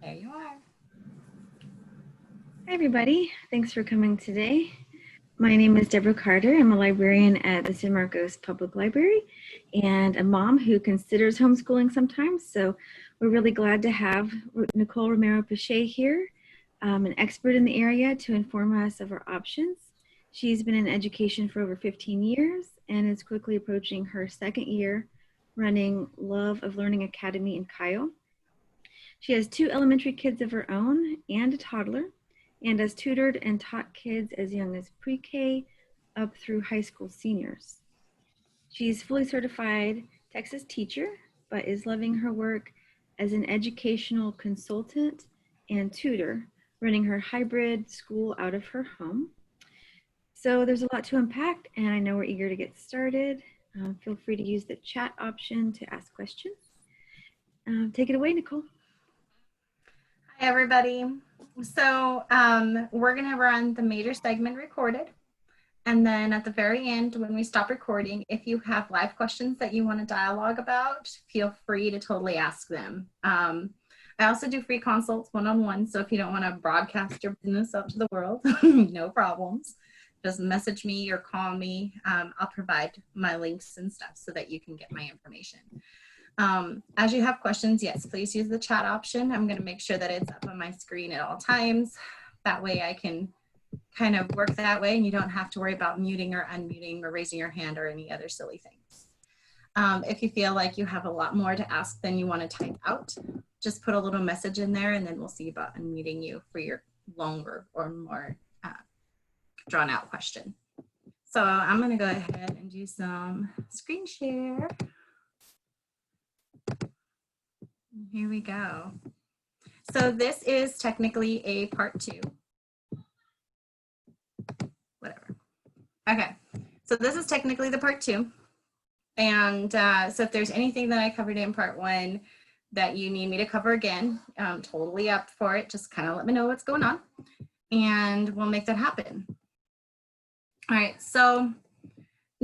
There you are. Hi, everybody. Thanks for coming today. My name is Deborah Carter. I'm a librarian at the San Marcos Public Library and a mom who considers homeschooling sometimes. So we're really glad to have Nicole Romero-Piche here, an expert in the area, to inform us of our options. She's been in education for over 15 years and is quickly approaching her second year running Love of Learning Academy in Cayo. She has 2 elementary kids of her own and a toddler, and has tutored and taught kids as young as pre-K up through high school seniors. She's fully certified Texas teacher, but is loving her work as an educational consultant and tutor, running her hybrid school out of her home. So there's a lot to unpack, and I know we're eager to get started. Feel free to use the chat option to ask questions. Take it away, Nicole. Hi, everybody. So we're going to run the major segment recorded. And then at the very end, when we stop recording, if you have live questions that you want to dialogue about, feel free to totally ask them. I also do free consults one-on-one. So if you don't want to broadcast your business out to the world, no problems. Just message me or call me. I'll provide my links and stuff so that you can get my information. As you have questions, yes, please use the chat option. I'm going to make sure that it's up on my screen at all times. That way I can kind of work that way and you don't have to worry about muting or unmuting or raising your hand or any other silly things. If you feel like you have a lot more to ask than you want to type out, just put a little message in there and then we'll see about unmuting you for your longer or more drawn out question. So I'm going to go ahead and do some screen share. Here we go. So this is technically a part 2. Whatever. Okay, so this is technically the part 2. And so if there's anything that I covered in part 1 that you need me to cover again, I'm totally up for it. Just kind of let me know what's going on and we'll make that happen. All right, so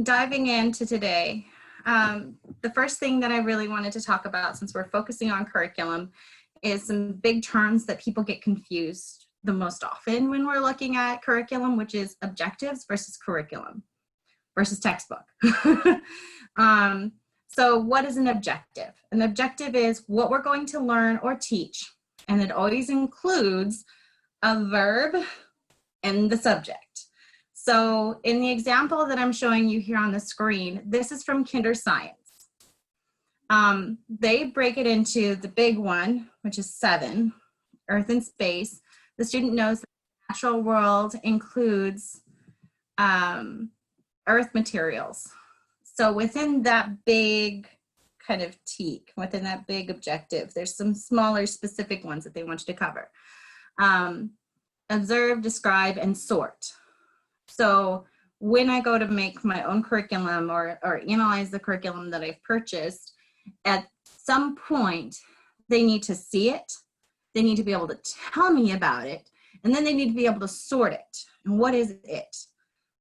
diving into today, the first thing that I really wanted to talk about, since we're focusing on curriculum, is some big terms that people get confused the most often when we're looking at curriculum, which is objectives versus curriculum versus textbook. So what is an objective? An objective is what we're going to learn or teach, and it always includes a verb and the subject. So in the example that I'm showing you here on the screen, this is from Kinder Science. They break it into the big one, which is 7, Earth and Space. The student knows that the natural world includes Earth materials. So within that big kind of teak, within that big objective, there's some smaller specific ones that they want you to cover. Observe, describe, and sort. So when I go to make my own curriculum or analyze the curriculum that I've purchased, at some point, they need to see it, they need to be able to tell me about it, and then they need to be able to sort it. And what is it?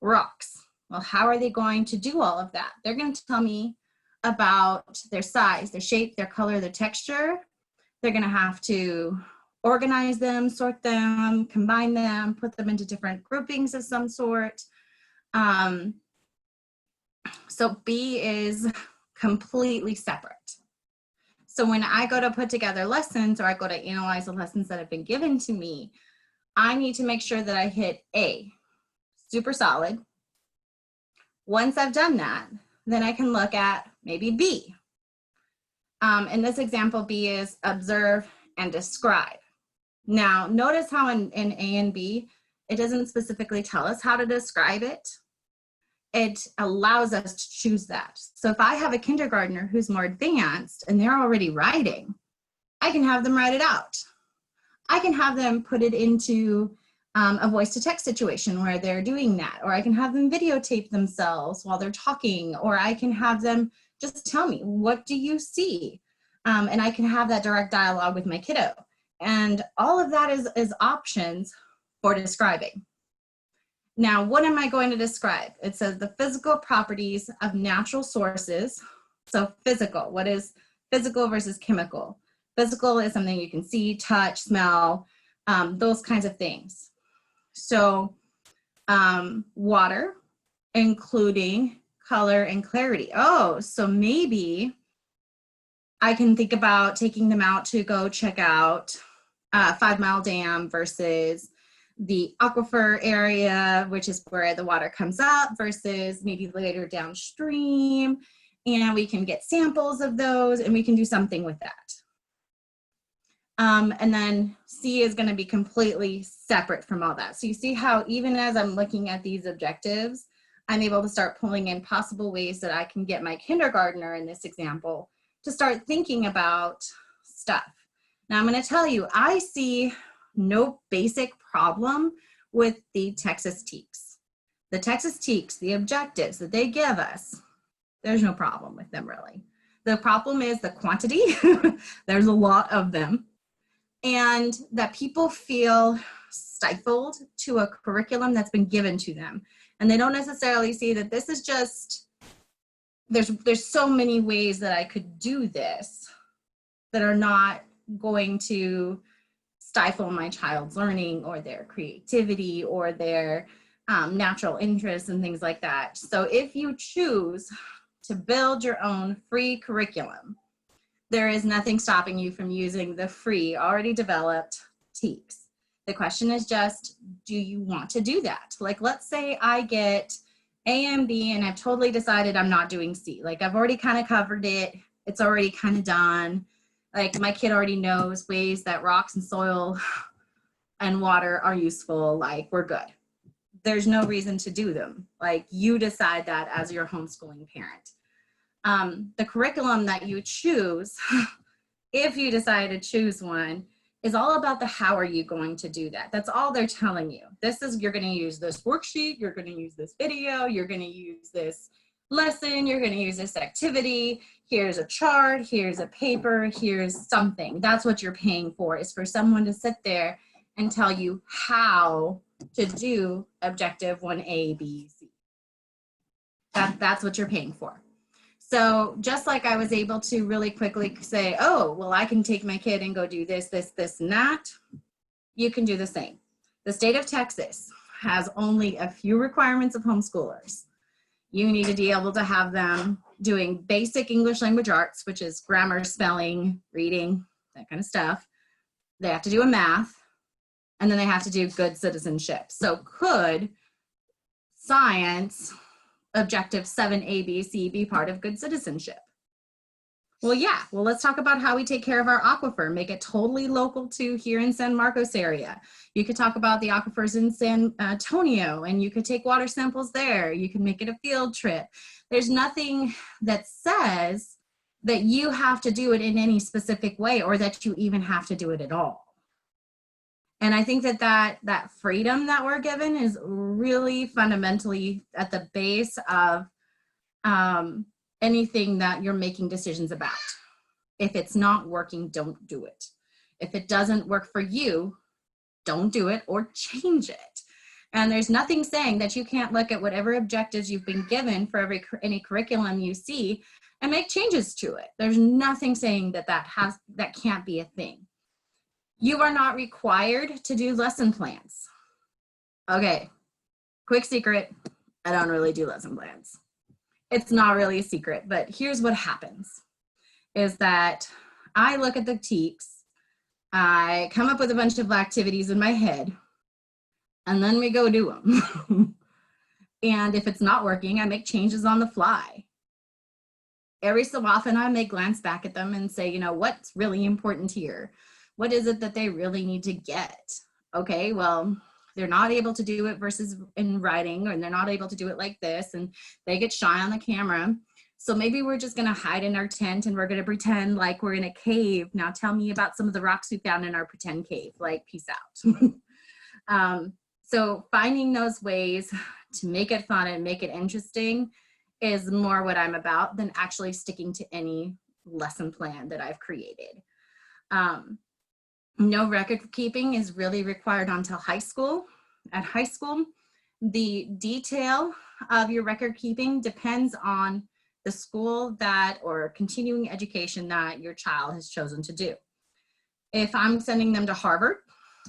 Rocks. Well, how are they going to do all of that? They're going to tell me about their size, their shape, their color, their texture. They're going to have to organize them, sort them, combine them, put them into different groupings of some sort. So B is completely separate. So when I go to put together lessons or I go to analyze the lessons that have been given to me, I need to make sure that I hit A, super solid. Once I've done that, then I can look at maybe B. In this example, B is observe and describe. Now, notice how in A and B, it doesn't specifically tell us how to describe it. It allows us to choose that. So if I have a kindergartner who's more advanced and they're already writing, I can have them write it out. I can have them put it into a voice-to-text situation where they're doing that, or I can have them videotape themselves while they're talking, or I can have them just tell me, what do you see? And I can have that direct dialogue with my kiddo. And all of that is options for describing. Now, what am I going to describe? It says the physical properties of natural sources. So physical, what is physical versus chemical? Physical is something you can see, touch, smell, those kinds of things. So water, including color and clarity. Oh, so maybe I can think about taking them out to go check out 5 Mile Dam versus the aquifer area, which is where the water comes up, versus maybe later downstream. And we can get samples of those and we can do something with that. And then C is going to be completely separate from all that. So you see how even as I'm looking at these objectives, I'm able to start pulling in possible ways that I can get my kindergartner in this example to start thinking about stuff. Now I'm going to tell you, I see no basic problem with the Texas TEKS. The Texas TEKS, the objectives that they give us, there's no problem with them really. The problem is the quantity. There's a lot of them. And that people feel stifled to a curriculum that's been given to them. And they don't necessarily see that this is just, there's so many ways that I could do this that are not going to stifle my child's learning or their creativity or their natural interests and things like that. So if you choose to build your own free curriculum, there is nothing stopping you from using the free, already developed TEKS. The question is just, do you want to do that? Like, let's say I get A and B and I've totally decided I'm not doing C. Like, I've already kind of covered it. It's already kind of done. Like, my kid already knows ways that rocks and soil and water are useful. Like, we're good. There's no reason to do them. Like, you decide that as your homeschooling parent. The curriculum that you choose, if you decide to choose one, is all about the how are you going to do that. That's all they're telling you. This is, you're going to use this worksheet, you're going to use this video, you're going to use this lesson, you're going to use this activity, here's a chart, here's a paper, here's something. That's what you're paying for, is for someone to sit there and tell you how to do objective 1A, B, C. That's what you're paying for. So just like I was able to really quickly say, oh, well, I can take my kid and go do this, this, this, and that, you can do the same. The state of Texas has only a few requirements of homeschoolers. You need to be able to have them doing basic English language arts, which is grammar, spelling, reading, that kind of stuff. They have to do a math, and then they have to do good citizenship. So could science, objective 7 ABC, be part of good citizenship? Well, yeah. Well, let's talk about how we take care of our aquifer, make it totally local to here in San Marcos area. You could talk about the aquifers in San Antonio, and you could take water samples there. You can make it a field trip. There's nothing that says that you have to do it in any specific way or that you even have to do it at all. And I think that freedom that we're given is really fundamentally at the base of anything that you're making decisions about. If it's not working, don't do it. If it doesn't work for you, don't do it or change it. And there's nothing saying that you can't look at whatever objectives you've been given for any curriculum you see and make changes to it. There's nothing saying that can't be a thing. You are not required to do lesson plans. Okay, quick secret, I don't really do lesson plans. It's not really a secret, but here's what happens, is that I look at the TEKS, I come up with a bunch of activities in my head, and then we go do them. And if it's not working, I make changes on the fly. Every so often I may glance back at them and say, you know, what's really important here? What is it that they really need to get? Okay, well, they're not able to do it versus in writing, or they're not able to do it like this, and they get shy on the camera. So maybe we're just gonna hide in our tent and we're gonna pretend like we're in a cave. Now tell me about some of the rocks we found in our pretend cave, like peace out. So finding those ways to make it fun and make it interesting is more what I'm about than actually sticking to any lesson plan that I've created. No record keeping is really required until high school. At high school, the detail of your record keeping depends on the school or continuing education that your child has chosen to do. If I'm sending them to Harvard,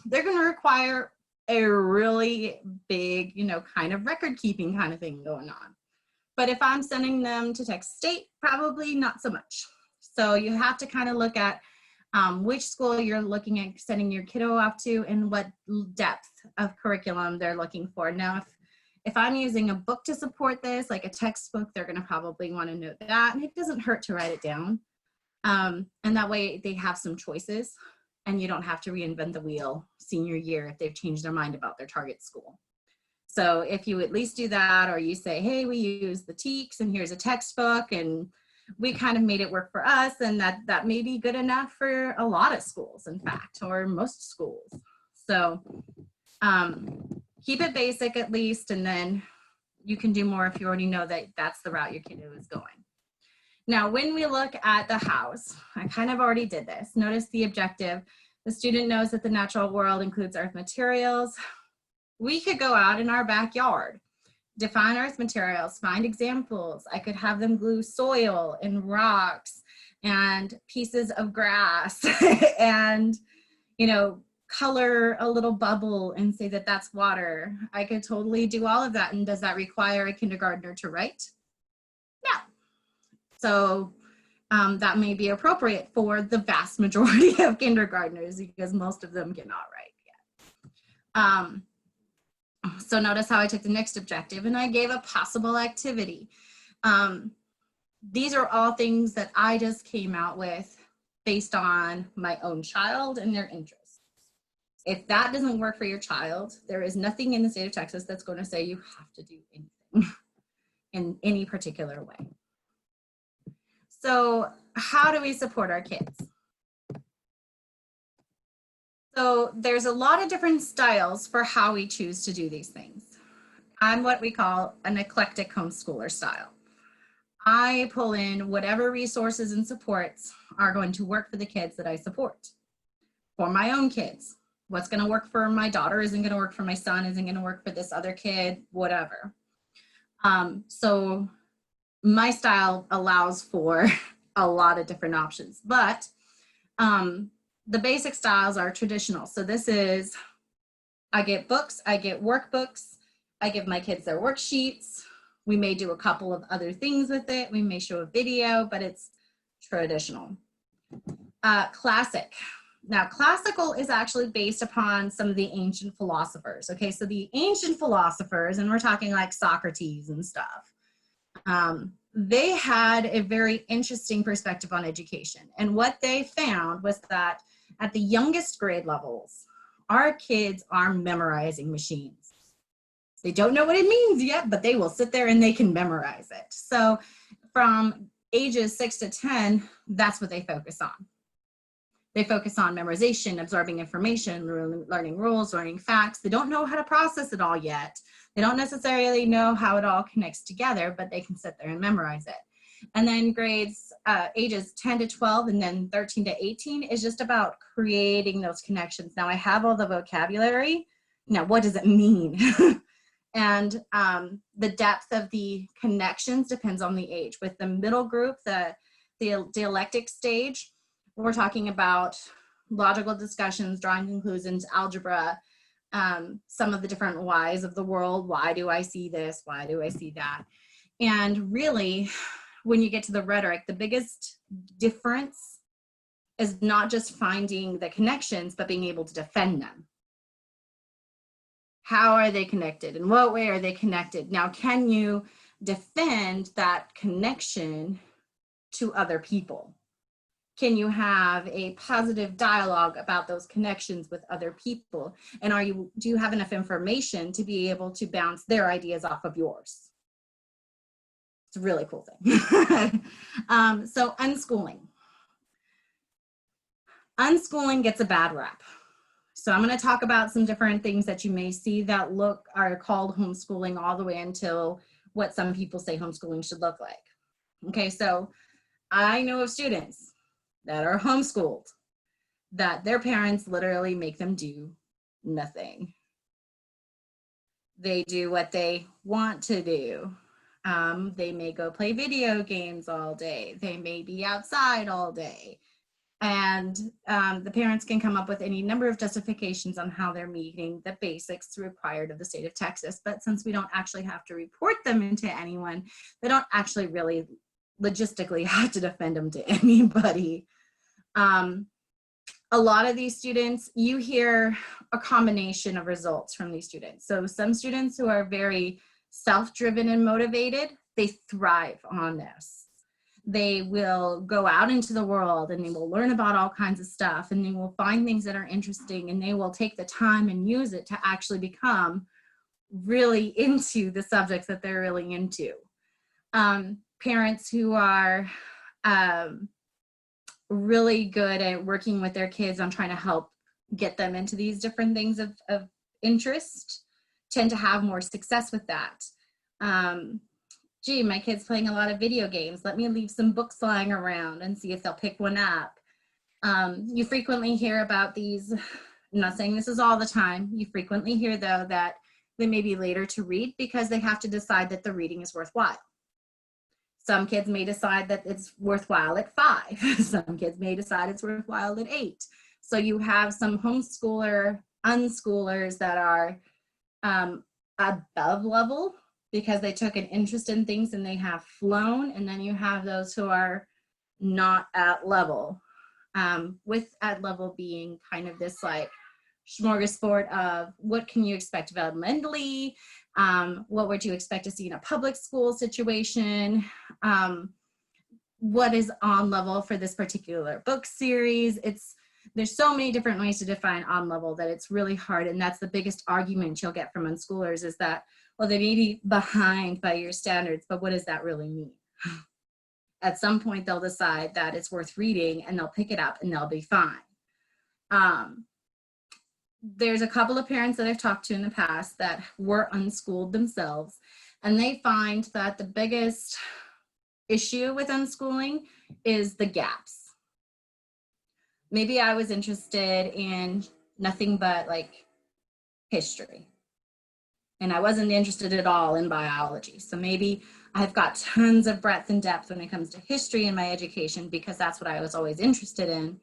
they're going to require a really big, kind of record keeping kind of thing going on. But if I'm sending them to Texas State, probably not so much. So you have to kind of look at which school you're looking at sending your kiddo off to and what depth of curriculum they're looking for. Now, if I'm using a book to support this, like a textbook, they're going to probably want to know that. And it doesn't hurt to write it down. And that way they have some choices and you don't have to reinvent the wheel senior year if they've changed their mind about their target school. So if you at least do that, or you say, hey, we use the TEKS and here's a textbook and we kind of made it work for us, and that may be good enough for a lot of schools, in fact, or most schools. So keep it basic at least, and then you can do more if you already know that that's the route your kiddo is going. Now, when we look at the house, I kind of already did this. Notice the objective. The student knows that the natural world includes earth materials. We could go out in our backyard, define earth materials, find examples. I could have them glue soil and rocks and pieces of grass and, color a little bubble and say that that's water. I could totally do all of that. And does that require a kindergartner to write? No. So that may be appropriate for the vast majority of kindergartners because most of them cannot write yet. So notice how I took the next objective and I gave a possible activity. These are all things that I just came out with based on my own child and their interests. If that doesn't work for your child, there is nothing in the state of Texas that's going to say you have to do anything in any particular way. So how do we support our kids? So there's a lot of different styles for how we choose to do these things. I'm what we call an eclectic homeschooler style. I pull in whatever resources and supports are going to work for the kids that I support. For my own kids, what's going to work for my daughter isn't going to work for my son, isn't going to work for this other kid, whatever. So my style allows for a lot of different options, but the basic styles are traditional. So this is, I get books, I get workbooks, I give my kids their worksheets. We may do a couple of other things with it. We may show a video, but it's traditional. Classic. Now, classical is actually based upon some of the ancient philosophers. Okay, so the ancient philosophers, and we're talking like Socrates and stuff, they had a very interesting perspective on education. And what they found was that at the youngest grade levels, our kids are memorizing machines. They don't know what it means yet, but they will sit there and they can memorize it. So from ages 6 to 10, that's what they focus on. They focus on memorization, absorbing information, learning rules, learning facts. They don't know how to process it all yet. They don't necessarily know how it all connects together, but they can sit there and memorize it. And then grades, ages 10 to 12 and then 13 to 18 is just about creating those connections. Now I have all the vocabulary. Now what does it mean? And the depth of the connections depends on the age. With the middle group, the dialectic stage, we're talking about logical discussions, drawing conclusions, algebra, some of the different whys of the world. Why do I see this? Why do I see that? And really, when you get to the rhetoric, the biggest difference is not just finding the connections, but being able to defend them. How are they connected? In what way are they connected? Now, can you defend that connection to other people? Can you have a positive dialogue about those connections with other people? And do you have enough information to be able to bounce their ideas off of yours? It's a really cool thing. So unschooling. Unschooling gets a bad rap. So I'm going to talk about some different things that you may see that are called homeschooling all the way until what some people say homeschooling should look like. Okay, so I know of students that are homeschooled that their parents literally make them do nothing. They do what they want to do. They may go play video games all day. They may be outside all day. And the parents can come up with any number of justifications on how they're meeting the basics required of the state of Texas. But since we don't actually have to report them into anyone, they don't actually really logistically have to defend them to anybody. A lot of these students, you hear a combination of results from these students. So some students who are very self-driven and motivated, they thrive on this. They will go out into the world and they will learn about all kinds of stuff, and they will find things that are interesting, and they will take the time and use it to actually become really into the subjects that they're really into. Parents who are really good at working with their kids on trying to help get them into these different things of interest tend to have more success with that. Gee, my kid's playing a lot of video games. Let me leave some books lying around and see if they'll pick one up. You frequently hear about these, I'm not saying this is all the time, you frequently hear though that they may be later to read because they have to decide that the reading is worthwhile. Some kids may decide that it's worthwhile at 5. Some kids may decide it's worthwhile at 8. So you have some homeschooler, unschoolers that are above level because they took an interest in things and they have flown. And then you have those who are not at level, with at level being kind of this like smorgasbord of what can you expect developmentally, what would you expect to see in a public school situation, what is on level for this particular book series. There's so many different ways to define on level that it's really hard, and that's the biggest argument you'll get from unschoolers is that, well, they may be behind by your standards, but what does that really mean? At some point they'll decide that it's worth reading and they'll pick it up and they'll be fine. There's a couple of parents that I've talked to in the past that were unschooled themselves, and they find that the biggest issue with unschooling is the gaps. Maybe I was interested in nothing but like history, and I wasn't interested at all in biology. So maybe I've got tons of breadth and depth when it comes to history in my education because that's what I was always interested in.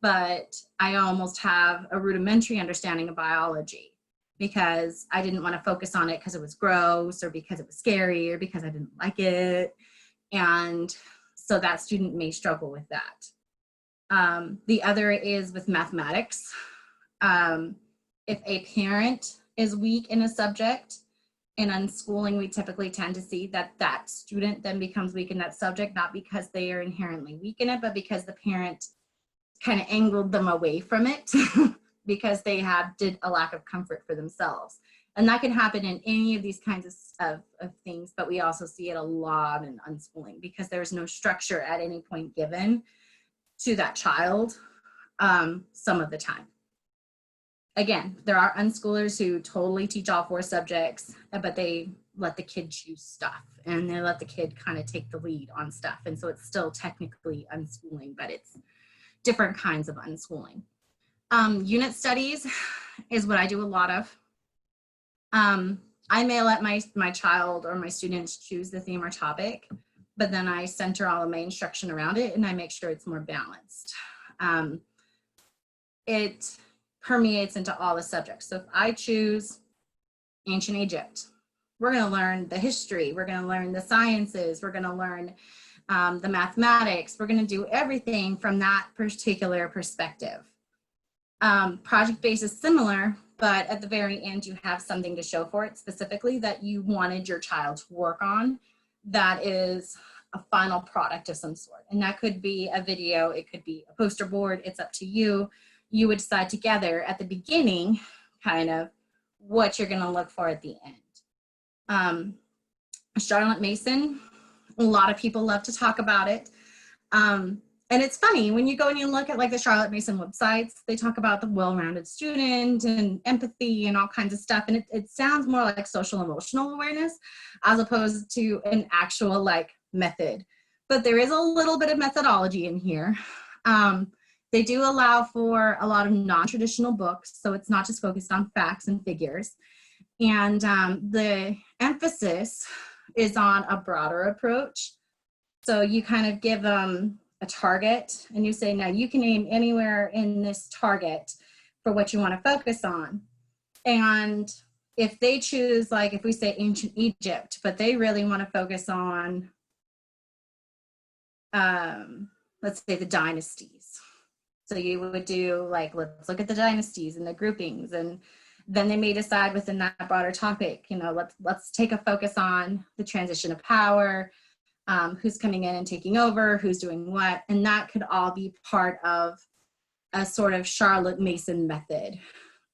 But I almost have a rudimentary understanding of biology because I didn't want to focus on it because it was gross or because it was scary or because I didn't like it. And so that student may struggle with that. The other is with mathematics. If a parent is weak in a subject, in unschooling, we typically tend to see that that student then becomes weak in that subject, not because they are inherently weak in it, but because the parent kind of angled them away from it because they did a lack of comfort for themselves. And that can happen in any of these kinds of things, but we also see it a lot in unschooling because there's no structure at any point given to that child some of the time. Again, there are unschoolers who totally teach all 4 subjects, but they let the kid choose stuff and they let the kid kind of take the lead on stuff. And so it's still technically unschooling, but it's different kinds of unschooling. Unit studies is what I do a lot of. I may let my child or my students choose the theme or topic, but then I center all of my instruction around it and I make sure it's more balanced. It permeates into all the subjects. So if I choose ancient Egypt, we're going to learn the history, we're going to learn the sciences, we're going to learn the mathematics, we're going to do everything from that particular perspective. Project-based is similar, but at the very end, you have something to show for it specifically that you wanted your child to work on. That is a final product of some sort. And that could be a video, it could be a poster board, it's up to you. You would decide together at the beginning, kind of what you're going to look for at the end. Charlotte Mason, a lot of people love to talk about it. And it's funny, when you go and you look at like the Charlotte Mason websites, they talk about the well-rounded student and empathy and all kinds of stuff. And it sounds more like social emotional awareness as opposed to an actual like method. But there is a little bit of methodology in here. They do allow for a lot of non-traditional books, so it's not just focused on facts and figures. And the emphasis is on a broader approach. So you kind of give them a target, and you say, now you can aim anywhere in this target for what you want to focus on. And if they choose, like if we say ancient Egypt, but they really want to focus on, let's say the dynasties. So you would do like, let's look at the dynasties and the groupings, and then they may decide within that broader topic, you know, let's take a focus on the transition of power, who's coming in and taking over, who's doing what, and that could all be part of a sort of Charlotte Mason method.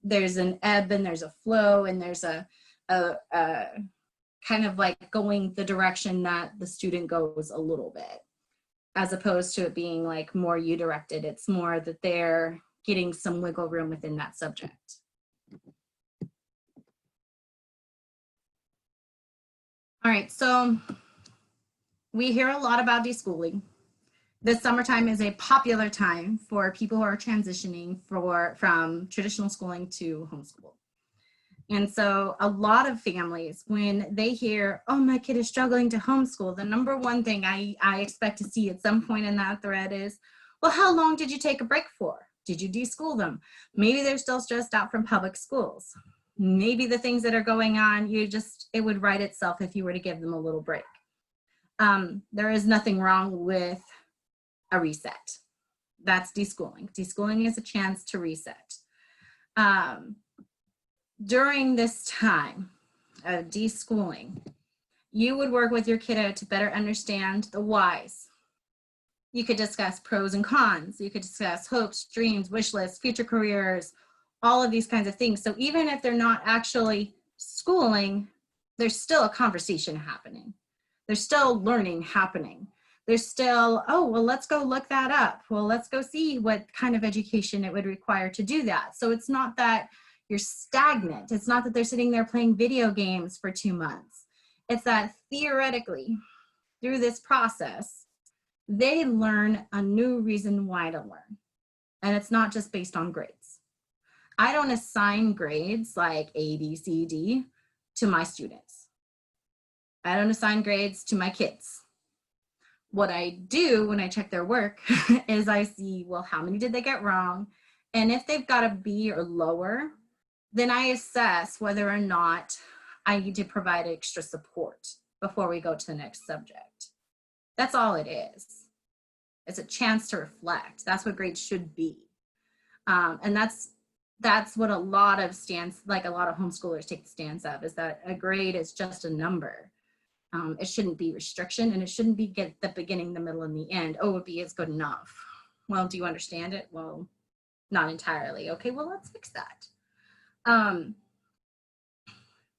There's an ebb and there's a flow, and there's a kind of like going the direction that the student goes a little bit, as opposed to it being like more you directed. It's more that they're getting some wiggle room within that subject. All right, so we hear a lot about deschooling. The summertime is a popular time for people who are transitioning from traditional schooling to homeschool. And so a lot of families, when they hear, oh, my kid is struggling to homeschool, the number one thing I expect to see at some point in that thread is, well, how long did you take a break for? Did you deschool them? Maybe they're still stressed out from public schools. Maybe the things that are going on, it would write itself if you were to give them a little break. There is nothing wrong with a reset. That's deschooling. Deschooling is a chance to reset. During this time of deschooling, you would work with your kiddo to better understand the whys. You could discuss pros and cons. You could discuss hopes, dreams, wish lists, future careers, all of these kinds of things. So even if they're not actually schooling, there's still a conversation happening. There's still learning happening. There's still, oh, well, let's go look that up. Well, let's go see what kind of education it would require to do that. So it's not that you're stagnant. It's not that they're sitting there playing video games for 2 months. It's that theoretically, through this process, they learn a new reason why to learn. And it's not just based on grades. I don't assign grades like A, B, C, D to my students. I don't assign grades to my kids. What I do when I check their work is I see, well, how many did they get wrong? And if they've got a B or lower, then I assess whether or not I need to provide extra support before we go to the next subject. That's all it is. It's a chance to reflect. That's what grades should be. And that's what a lot of homeschoolers take the stance of, is that a grade is just a number. It shouldn't be restriction, and it shouldn't be get the beginning, the middle, and the end. Oh, a B is good enough. Well, do you understand it? Well, not entirely. Okay, well, let's fix that.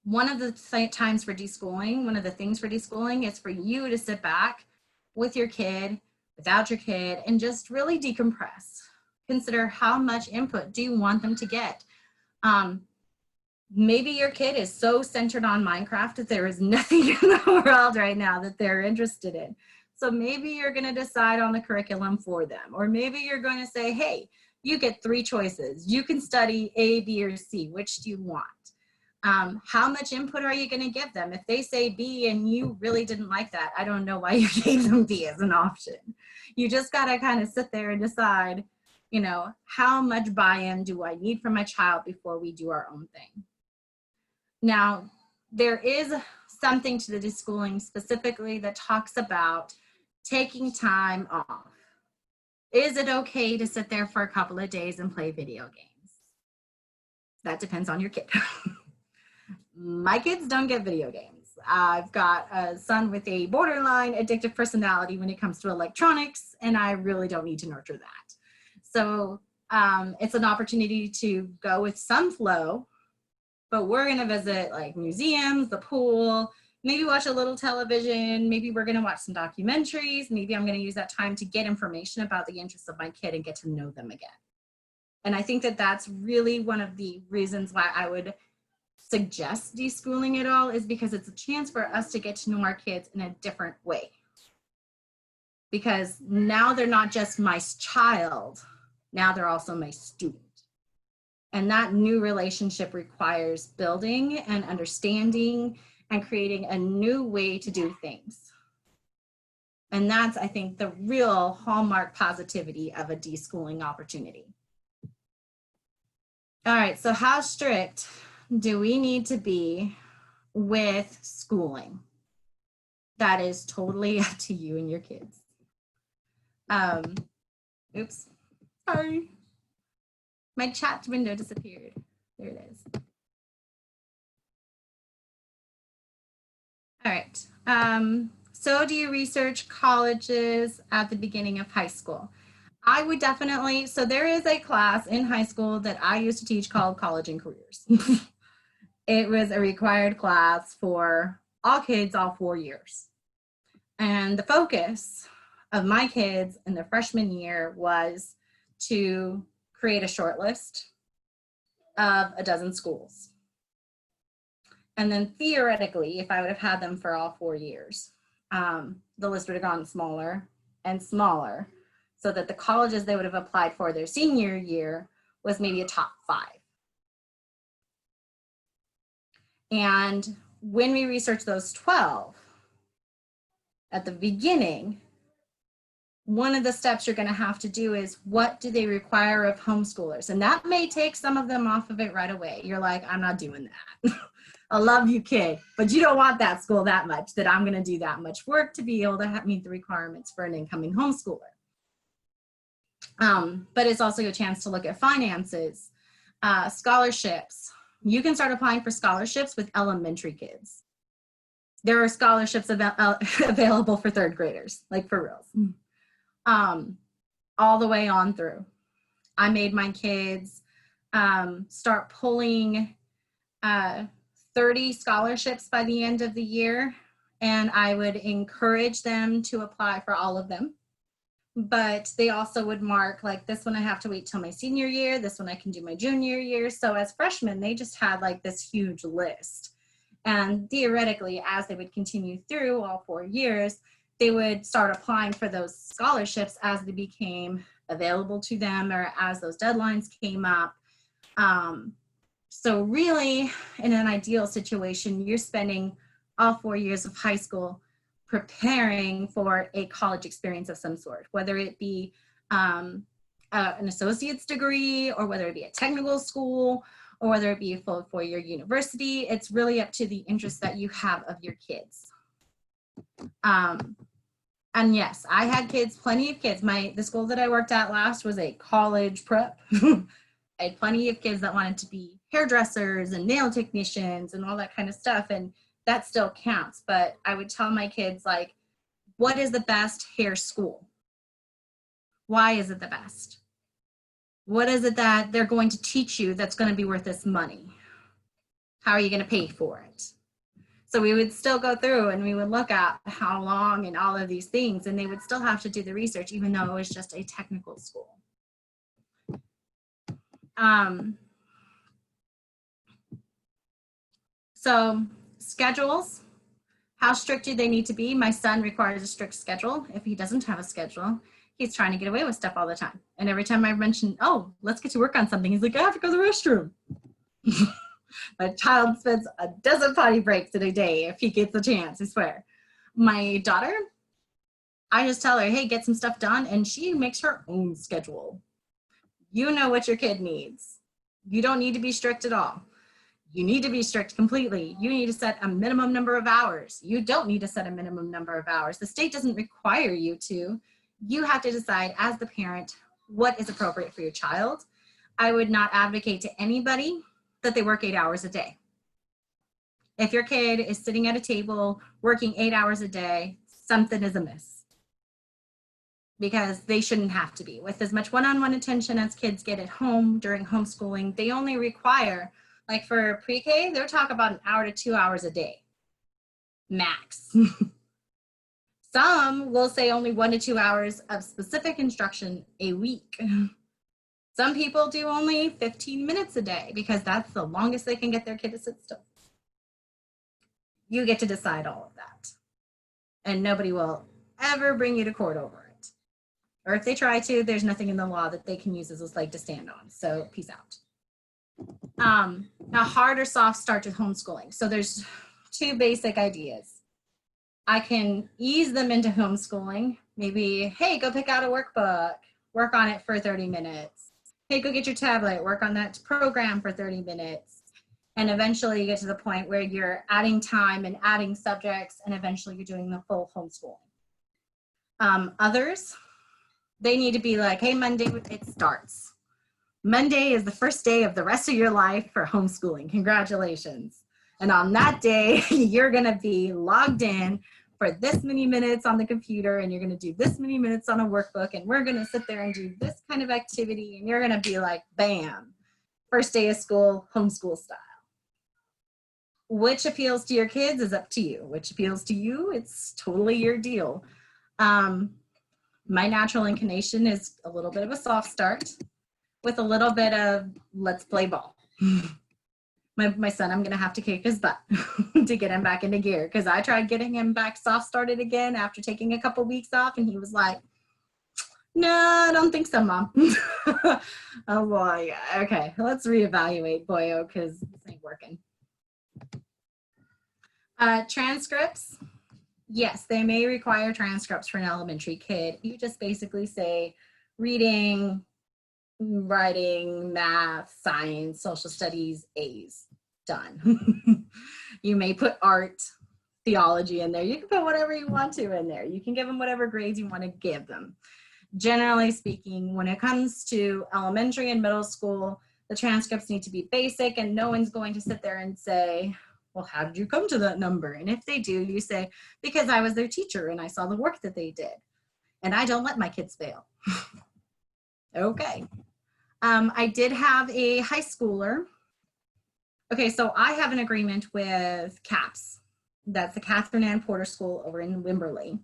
One of the things for deschooling is for you to sit back with your kid, without your kid, and just really decompress. Consider how much input do you want them to get. Maybe your kid is so centered on Minecraft that there is nothing in the world right now that they're interested in. So maybe you're going to decide on the curriculum for them. Or maybe you're going to say, hey, you get 3 choices. You can study A, B, or C. Which do you want? How much input are you going to give them? If they say B and you really didn't like that, I don't know why you gave them B as an option. You just got to kind of sit there and decide, you know, how much buy-in do I need from my child before we do our own thing? Now, there is something to the deschooling specifically that talks about taking time off. Is it okay to sit there for a couple of days and play video games? That depends on your kid. My kids don't get video games. I've got a son with a borderline addictive personality when it comes to electronics, and I really don't need to nurture that. So it's an opportunity to go with some flow, but we're going to visit like museums, the pool, maybe watch a little television, maybe we're going to watch some documentaries, maybe I'm going to use that time to get information about the interests of my kid and get to know them again. And I think that that's really one of the reasons why I would suggest deschooling at all, is because it's a chance for us to get to know our kids in a different way. Because now they're not just my child, now they're also my student. And that new relationship requires building and understanding and creating a new way to do things. And that's, I think, the real hallmark positivity of a deschooling opportunity. All right, so how strict do we need to be with schooling? That is totally up to you and your kids. Oops, sorry. My chat window disappeared. There it is. All right. So do you research colleges at the beginning of high school? I would definitely, so there is a class in high school that I used to teach called College and Careers. It was a required class for all kids all 4 years. And the focus of my kids in their freshman year was to create a short list of a dozen schools. And then theoretically, if I would have had them for all 4 years, the list would have gone smaller and smaller, so that the colleges they would have applied for their senior year was maybe a top 5. And when we research those 12, at the beginning, one of the steps you're going to have to do is, what do they require of homeschoolers? And that may take some of them off of it right away. You're like, I'm not doing that. I love you, kid, but you don't want that school that much, that I'm going to do that much work to be able to meet the requirements for an incoming homeschooler. But it's also a chance to look at finances, scholarships. You can start applying for scholarships with elementary kids. There are scholarships available for 3rd graders, like for reals, all the way on through. I made my kids start pulling 30 scholarships by the end of the year, and I would encourage them to apply for all of them. But they also would mark, like, this one I have to wait till my senior year, this one I can do my junior year. So as freshmen, they just had like this huge list. And theoretically, as they would continue through all 4 years, they would start applying for those scholarships as they became available to them or as those deadlines came up. So really, in an ideal situation, you're spending all 4 years of high school preparing for a college experience of some sort, whether it be an associate's degree, or whether it be a technical school, or whether it be a full 4-year university. It's really up to the interest that you have of your kids. And yes, I had kids, plenty of kids. The school that I worked at last was a college prep. I had plenty of kids that wanted to be hairdressers and nail technicians and all that kind of stuff. And that still counts. But I would tell my kids, like, what is the best hair school? Why is it the best? What is it that they're going to teach you that's going to be worth this money? How are you going to pay for it? So we would still go through and we would look at how long and all of these things, and they would still have to do the research, even though it was just a technical school. So schedules, how strict do they need to be? My son requires a strict schedule. If he doesn't have a schedule, he's trying to get away with stuff all the time. And every time I mention, oh, let's get to work on something, he's like, I have to go to the restroom. My child spends a dozen potty breaks in a day if he gets a chance, I swear. My daughter, I just tell her, hey, get some stuff done, and she makes her own schedule. You know what your kid needs. You don't need to be strict at all. You need to be strict completely. You need to set a minimum number of hours. You don't need to set a minimum number of hours. The state doesn't require you to. You have to decide as the parent what is appropriate for your child. I would not advocate to anybody that they work 8 hours a day. If your kid is sitting at a table working 8 hours a day, something is amiss, because they shouldn't have to be. With as much one-on-one attention as kids get at home during homeschooling, they only require, like for pre-K, they'll talk about 1 hour to 2 hours a day, max. Some will say only 1 to 2 hours of specific instruction a week. Some people do only 15 minutes a day because that's the longest they can get their kid to sit still. You get to decide all of that. And nobody will ever bring you to court over it. Or if they try to, there's nothing in the law that they can use as a leg to stand on. So peace out. Now, hard or soft start to homeschooling. So there's 2 basic ideas. I can ease them into homeschooling. Maybe, hey, go pick out a workbook, work on it for 30 minutes. Hey, go get your tablet, work on that program for 30 minutes. And eventually you get to the point where you're adding time and adding subjects, and eventually you're doing the full homeschooling. Others, they need to be like, hey, Monday, it starts. Monday is the first day of the rest of your life for homeschooling. Congratulations. And on that day, you're gonna be logged in for this many minutes on the computer, and you're gonna do this many minutes on a workbook, and we're gonna sit there and do this kind of activity, and you're gonna be like, bam, first day of school, homeschool style. Which appeals to your kids is up to you. Which appeals to you, it's totally your deal. My natural inclination is a little bit of a soft start with a little bit of let's play ball. My son, I'm gonna have to kick his butt to get him back into gear, because I tried getting him back soft started again after taking a couple weeks off, and he was like, no, I don't think so, Mom. Oh boy, okay, let's reevaluate, boyo, because this ain't working. Transcripts, yes, they may require transcripts for an elementary kid. You just basically say reading, writing, math, science, social studies, A's, done. You may put art, theology in there. You can put whatever you want to in there. You can give them whatever grades you want to give them. Generally speaking, when it comes to elementary and middle school, the transcripts need to be basic, and no one's going to sit there and say, well, how did you come to that number? And if they do, you say, because I was their teacher and I saw the work that they did. And I don't let my kids fail. Okay. I did have a high schooler. Okay, so I have an agreement with CAPS. That's the Catherine Ann Porter School over in Wimberley.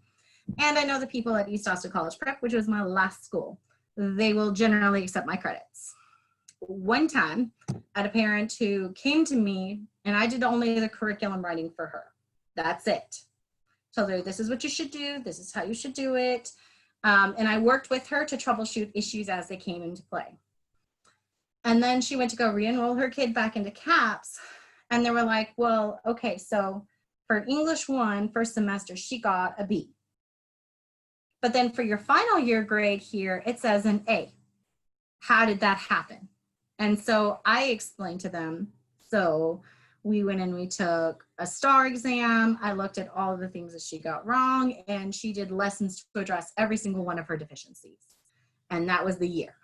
And I know the people at East Austin College Prep, which was my last school. They will generally accept my credits. One time, I had a parent who came to me, and I did only the curriculum writing for her. That's it. Told her, this is what you should do. This is how you should do it. And I worked with her to troubleshoot issues as they came into play. And then she went to go re-enroll her kid back into CAPS. And they were like, well, okay, so for English 1, first semester, she got a B. But then for your final year grade here, it says an A. How did that happen? And so I explained to them, so we went and we took a STAR exam. I looked at all of the things that she got wrong, and she did lessons to address every single one of her deficiencies. And that was the year.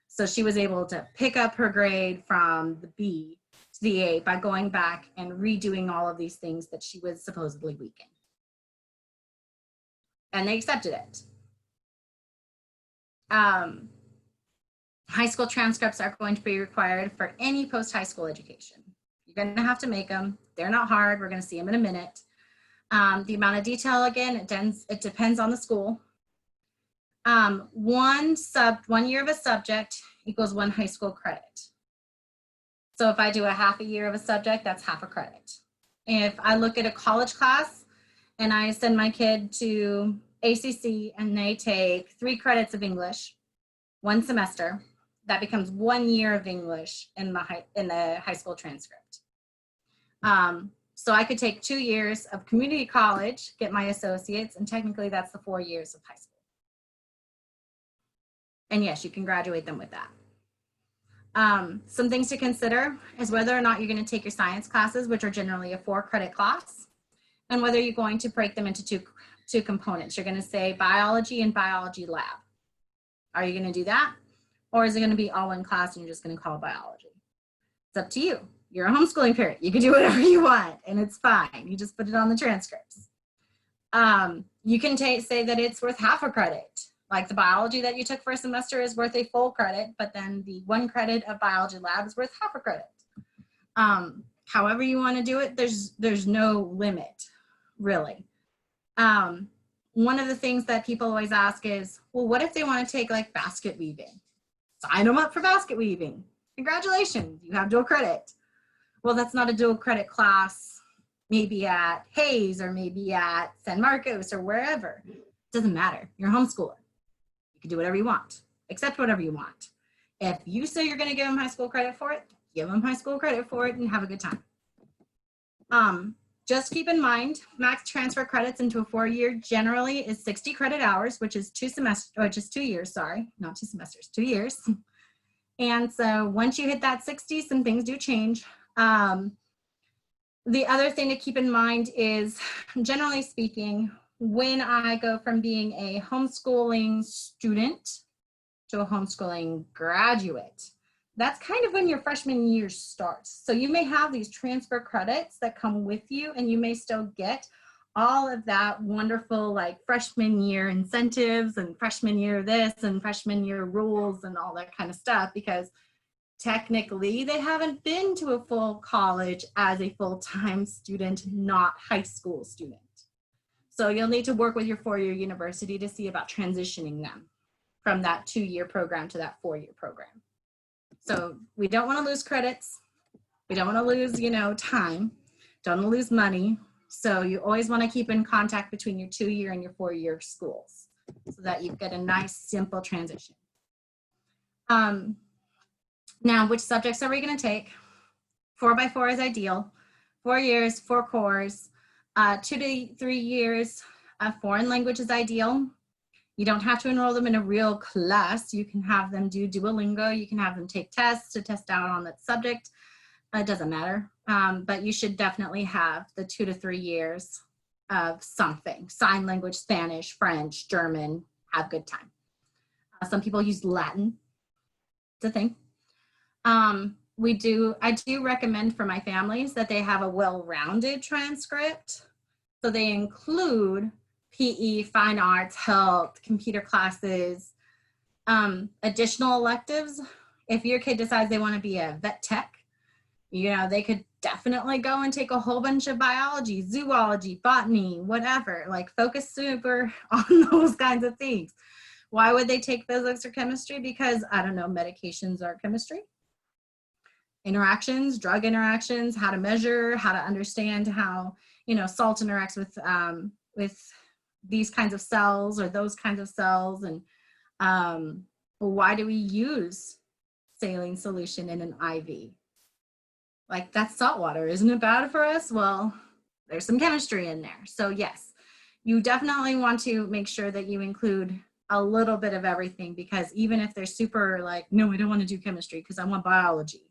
So she was able to pick up her grade from the B to the A by going back and redoing all of these things that she was supposedly weak in. And they accepted it. High school transcripts are going to be required for any post-high school education. You're going to have to make them. They're not hard. We're going to see them in a minute. The amount of detail, again, it depends on the school. 1 year of a subject equals 1 high school credit. So if I do a half a year of a subject, that's half a credit. If I look at a college class and I send my kid to ACC and they take 3 credits of English, 1 semester, that becomes 1 year of English in the high school transcript. So I could take 2 years of community college, get my associates, and technically that's the 4 years of high school. And yes, you can graduate them with that. Some things to consider is whether or not you're going to take your science classes, which are generally a 4-credit class, and whether you're going to break them into two components. You're going to say biology and biology lab. Are you going to do that? Or is it going to be all one class and you're just going to call biology? It's up to you. You're a homeschooling parent. You can do whatever you want, and it's fine. You just put it on the transcripts. You can say that it's worth half a credit. Like the biology that you took for a semester is worth a full credit, but then the 1 credit of biology lab is worth half a credit. However you want to do it, there's no limit, really. One of the things that people always ask is, well, what if they want to take like basket weaving? Sign them up for basket weaving. Congratulations, you have dual credit. Well, that's not a dual credit class, maybe at Hayes or maybe at San Marcos or wherever. It doesn't matter, you're a homeschooler. You can do whatever you want, accept whatever you want. If you say you're gonna give them high school credit for it, give them high school credit for it and have a good time. just keep in mind, max transfer credits into a 4-year generally is 60 credit hours, which is 2 years, sorry, not 2 semesters, 2 years. And so once you hit that 60, some things do change. The other thing to keep in mind is, generally speaking, when I go from being a homeschooling student to a homeschooling graduate, that's kind of when your freshman year starts. So you may have these transfer credits that come with you, and you may still get all of that wonderful like freshman year incentives and freshman year this and freshman year rules and all that kind of stuff, because technically they haven't been to a full college as a full-time student, not high school student. So you'll need to work with your 4-year university to see about transitioning them from that 2-year program to that 4-year program. So we don't want to lose credits. We don't want to lose, you know, time. Don't want to lose money. So you always want to keep in contact between your 2-year and your 4-year schools so that you get a nice, simple transition. Now, which subjects are we going to take? 4x4 is ideal. 4 years, 4 cores. 2 to 3 years of foreign language is ideal. You don't have to enroll them in a real class. You can have them do Duolingo. You can have them take tests to test out on that subject. It doesn't matter. But you should definitely have the 2 to 3 years of something. Sign language, Spanish, French, German, have a good time. Some people use Latin. It's a thing. I do recommend for my families that they have a well-rounded transcript. So they include PE, fine arts, health, computer classes, additional electives. If your kid decides they want to be a vet tech, you know, they could definitely go and take a whole bunch of biology, zoology, botany, whatever, like focus super on those kinds of things. Why would they take physics or chemistry? Because, I don't know, medications are chemistry. Interactions, drug interactions, how to measure, how to understand how, you know, salt interacts with these kinds of cells or those kinds of cells, and why do we use saline solution in an IV? Like, that's salt water, isn't it bad for us? Well, there's some chemistry in there. So yes, you definitely want to make sure that you include a little bit of everything, because even if they're super like, no, I don't want to do chemistry because I want biology,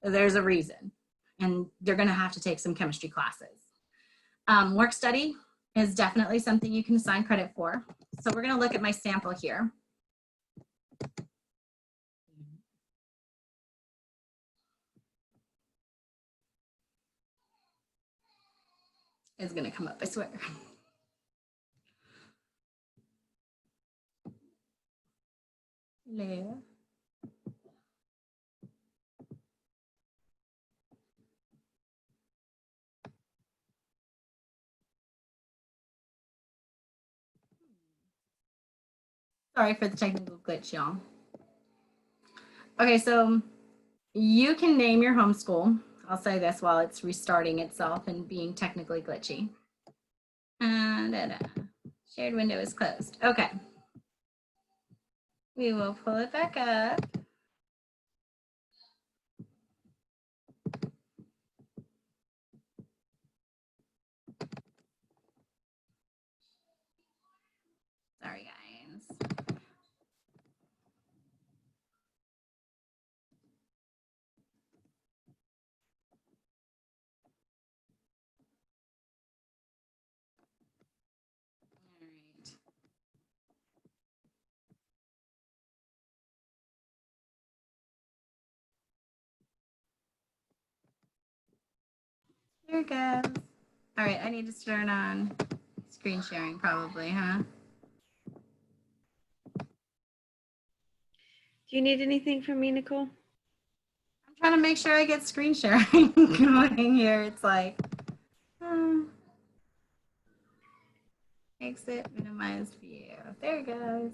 there's a reason, and they're going to have to take some chemistry classes. Work study is definitely something you can assign credit for. So we're going to look at my sample here. It's going to come up, I swear. Hello. Sorry for the technical glitch, y'all. Okay, so you can name your homeschool. I'll say this while it's restarting itself and being technically glitchy. Shared window is closed. Okay. We will pull it back up. Sorry, guys. All right. Here it goes. All right, I need to turn on screen sharing probably, huh? Do you need anything from me, Nicole? I'm trying to make sure I get screen sharing going here. It's like, exit, minimized view. There it goes.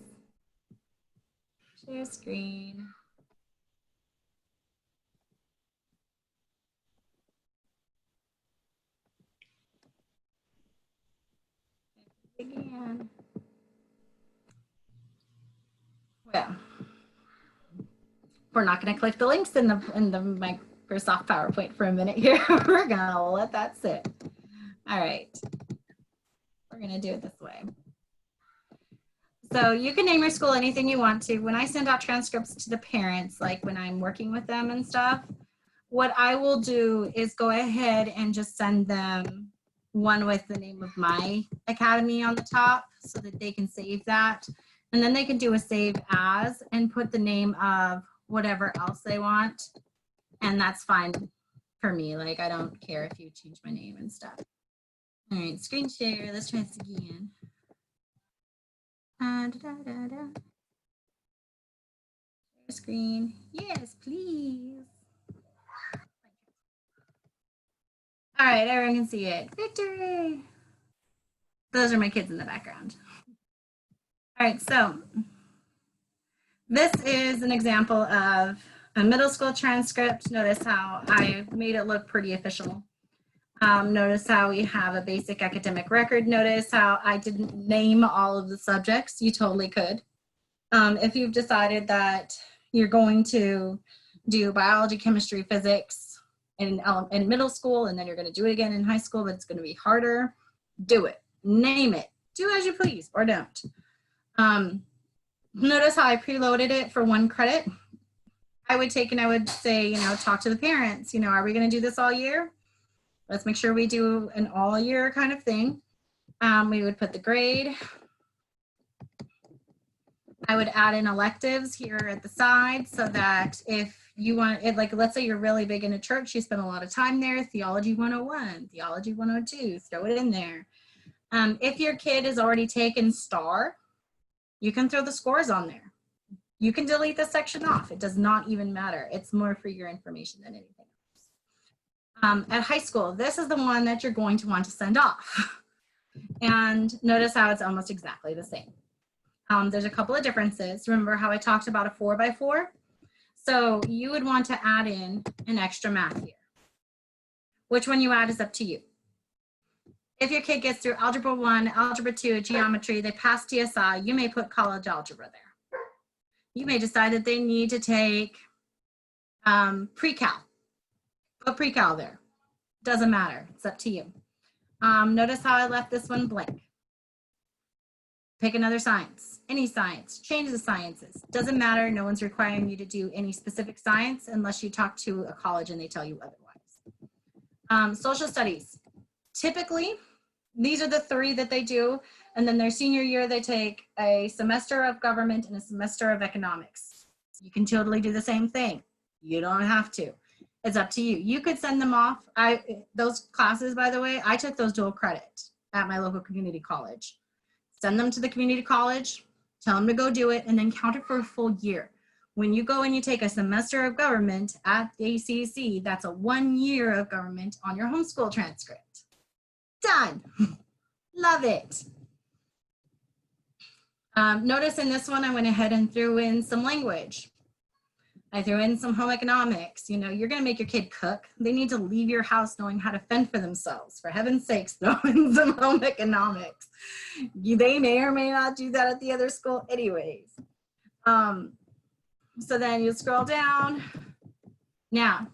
Share screen. Again. Well, we're not going to click the links in the Microsoft PowerPoint for a minute here. We're going to let that sit. All right. We're going to do it this way. So you can name your school anything you want to. When I send out transcripts to the parents, like when I'm working with them and stuff, what I will do is go ahead and just send them one with the name of my academy on the top so that they can save that. And then they can do a save as and put the name of whatever else they want. And that's fine for me. Like, I don't care if you change my name and stuff. All right, screen share. Let's try this again. Screen. Yes, please. All right, everyone can see it. Victory. Those are my kids in the background. All right, so this is an example of a middle school transcript. Notice how I made it look pretty official. Notice how we have a basic academic record. Notice how I didn't name all of the subjects. You totally could. If you've decided that you're going to do biology, chemistry, physics in middle school, and then you're going to do it again in high school, but it's going to be harder, do it. Name it. Do as you please, or don't. Notice how I preloaded it for 1 credit. I would take and I would say, you know, talk to the parents, you know, are we going to do this all year? Let's make sure we do an all year kind of thing. We would put the grade. I would add in electives here at the side so that if you want it, like, let's say you're really big into church, you spend a lot of time there, theology 101, theology 102, throw it in there. If your kid has already taken STAR, you can throw the scores on there. You can delete this section off. It does not even matter. It's more for your information than anything else. At high school, this is the one that you're going to want to send off. And notice how it's almost exactly the same. There's a couple of differences. Remember how I talked about a 4x4? So you would want to add in an extra math here. Which one you add is up to you. If your kid gets through Algebra 1, Algebra 2, Geometry, they pass TSI, you may put college algebra there. You may decide that they need to take pre-cal. Put pre-cal there. Doesn't matter. It's up to you. Notice how I left this one blank. Pick another science, any science, change the sciences. Doesn't matter. No one's requiring you to do any specific science unless you talk to a college and they tell you otherwise. Social studies. Typically, these are the 3 that they do. And then their senior year, they take a semester of government and a semester of economics. You can totally do the same thing. You don't have to. It's up to you. You could send them off. Those classes, by the way, I took those dual credit at my local community college. Send them to the community college, tell them to go do it, and then count it for a full year. When you go and you take a semester of government at the ACC, that's a 1 year of government on your homeschool transcript. Done. Love it. Notice in this one, I went ahead and threw in some language. I threw in some home economics. You know, you're going to make your kid cook. They need to leave your house knowing how to fend for themselves. For heaven's sakes, throw in some home economics. They may or may not do that at the other school anyways. So then you scroll down. Now,